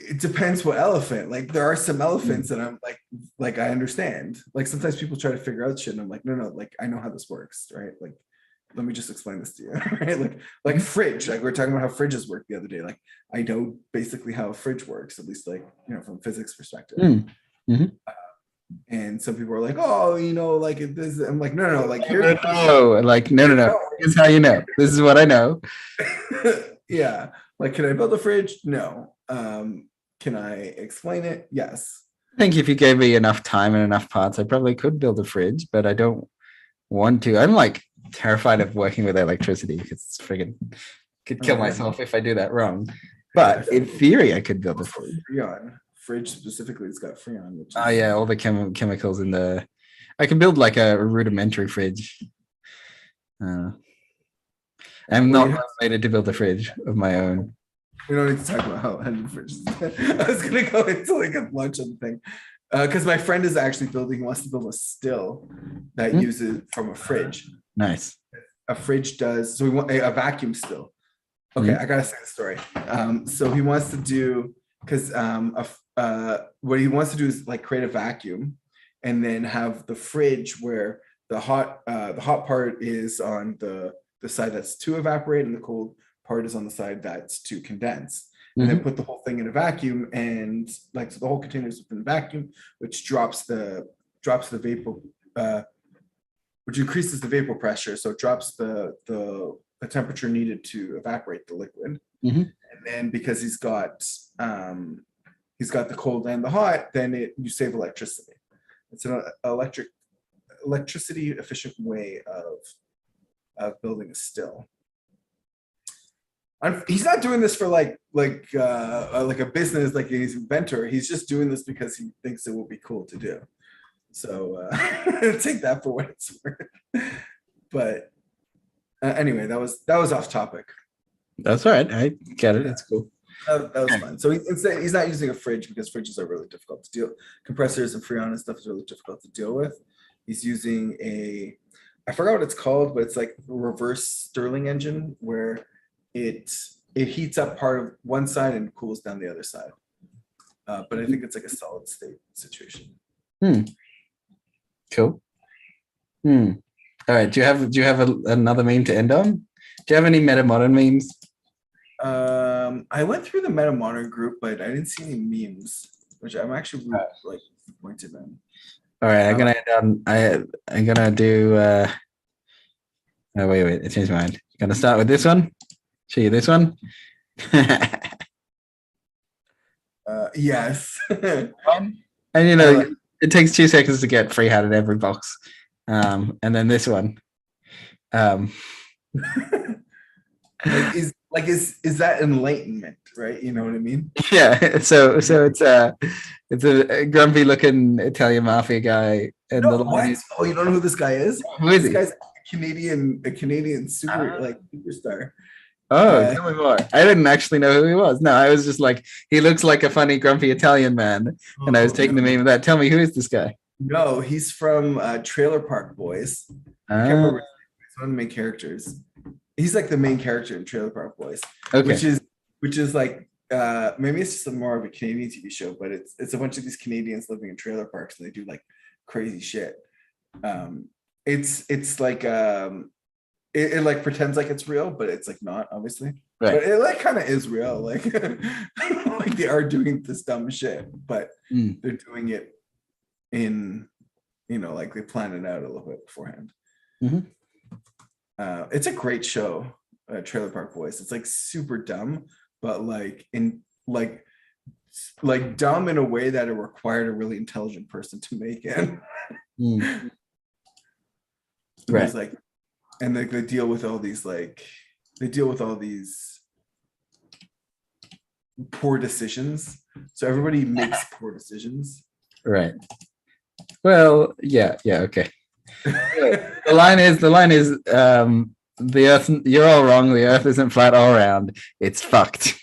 It depends what elephant. Like there are some elephants that I'm like I understand. Like sometimes people try to figure out shit, and I'm like, no, like I know how this works, right? Like let me just explain this to you, right? Like fridge. Like we were talking about how fridges work the other day. Like I know basically how a fridge works, at least like from a physics perspective. And some people are like, oh, like this. I'm like, no, like here's no. Here's how you know. This is what I know. Yeah. Like, can I build a fridge? No. Can I explain it? Yes. I think if you gave me enough time and enough parts, I probably could build a fridge, but I don't want to. I'm like terrified of working with electricity because it's friggin' could kill myself if I do that wrong. But in theory, I could build a fridge. Fridge specifically, it's got freon. Which is... Oh yeah, all the chemicals in the. I can build like a rudimentary fridge. I'm not motivated to build a fridge of my own. We don't need to talk about how fridges. I was gonna go into like a lunch on the thing because my friend is actually he wants to build a still that uses from a fridge. Nice. A fridge does so. We want a vacuum still. Okay, I gotta say the story. So he wants to do because what he wants to do is like create a vacuum and then have the fridge where the hot part is on the side that's to evaporate and the cold part is on the side that's to condense. And then put the whole thing in a vacuum, and like so the whole container is within the vacuum, which drops the vapor, which increases the vapor pressure, so it drops the temperature needed to evaporate the liquid. And then because he's got the cold and the hot, then you save electricity. It's an electricity efficient way of building a still. He's not doing this for like a business, like he's an inventor. He's just doing this because he thinks it will be cool to do. So take that for what it's worth. But anyway, that was off topic. That's all right. I get it. It's cool. That was fun. So he's not using a fridge because fridges are really difficult to deal. Compressors and freon and stuff is really difficult to deal with. He's using I forgot what it's called, but it's like a reverse Stirling engine where it heats up part of one side and cools down the other side. But I think it's like a solid state situation. Cool. All right. Do you have another meme to end on? Do you have any metamodern memes? I went through the metamodern group, but I didn't see any memes, which I'm actually like disappointed in. All right, I'm gonna end on. I'm gonna do. Oh wait! I changed my mind. Gonna start with this one. Show you this one. Yes. And it takes 2 seconds to get free hat in every box. And then this one. Is that enlightenment, right? You know what I mean? Yeah. So it's a grumpy looking Italian mafia guy. And what? Oh, you don't know who this guy is? Who is this guy's a Canadian superstar. Oh, tell me more. I didn't actually know who he was. No, I was just like, he looks like a funny, grumpy Italian man. And I was taking the meme of that. Tell me, who is this guy? No, he's from Trailer Park Boys. I can't remember. He's one of the main characters. He's like the main character in Trailer Park Boys. Okay. Which is like maybe it's just more of a Canadian TV show, but it's a bunch of these Canadians living in trailer parks and they do like crazy shit. It's like it like pretends like it's real, but it's like not, obviously. Right. But it like kind of is real, like like they are doing this dumb shit, but they're doing it in, like they plan it out a little bit beforehand. It's a great show, Trailer Park Boys. It's like super dumb, but like in like dumb in a way that it required a really intelligent person to make it. Right. Like, and like they deal with all these poor decisions. So everybody makes poor decisions. Right. Well, yeah, okay. The line is the earth, you're all wrong, the earth isn't flat all around, it's fucked.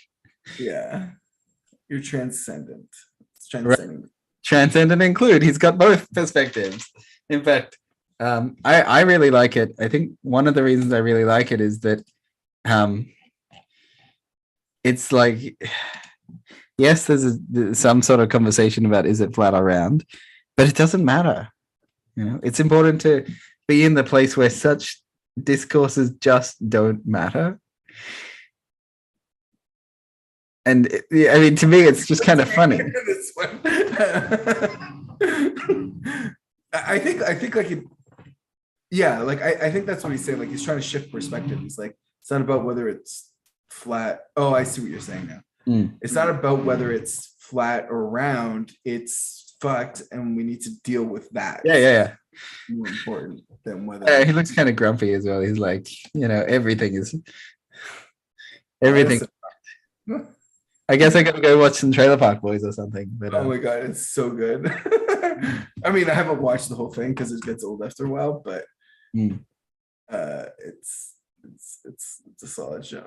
Yeah. You're transcendent. It's transcendent. Right. Transcendent include. He's got both perspectives. In fact, I really like it. I think one of the reasons I really like it is that it's like, yes, there's some sort of conversation about is it flat or round, but it doesn't matter. It's important to be in the place where such discourses just don't matter. And I mean, to me, it's just kind of funny. I think like it, yeah, like I think that's what he's saying. Like he's trying to shift perspective. He's like, it's not about whether it's flat. Oh, I see what you're saying now. It's not about whether it's flat or round. It's fucked, and we need to deal with that. Yeah. More important than whether. He looks kind of grumpy as well. He's like, everything is. I guess I gotta go watch some Trailer Park Boys or something. But oh my god, it's so good. I mean, I haven't watched the whole thing because it gets old after a while, but it's a solid show.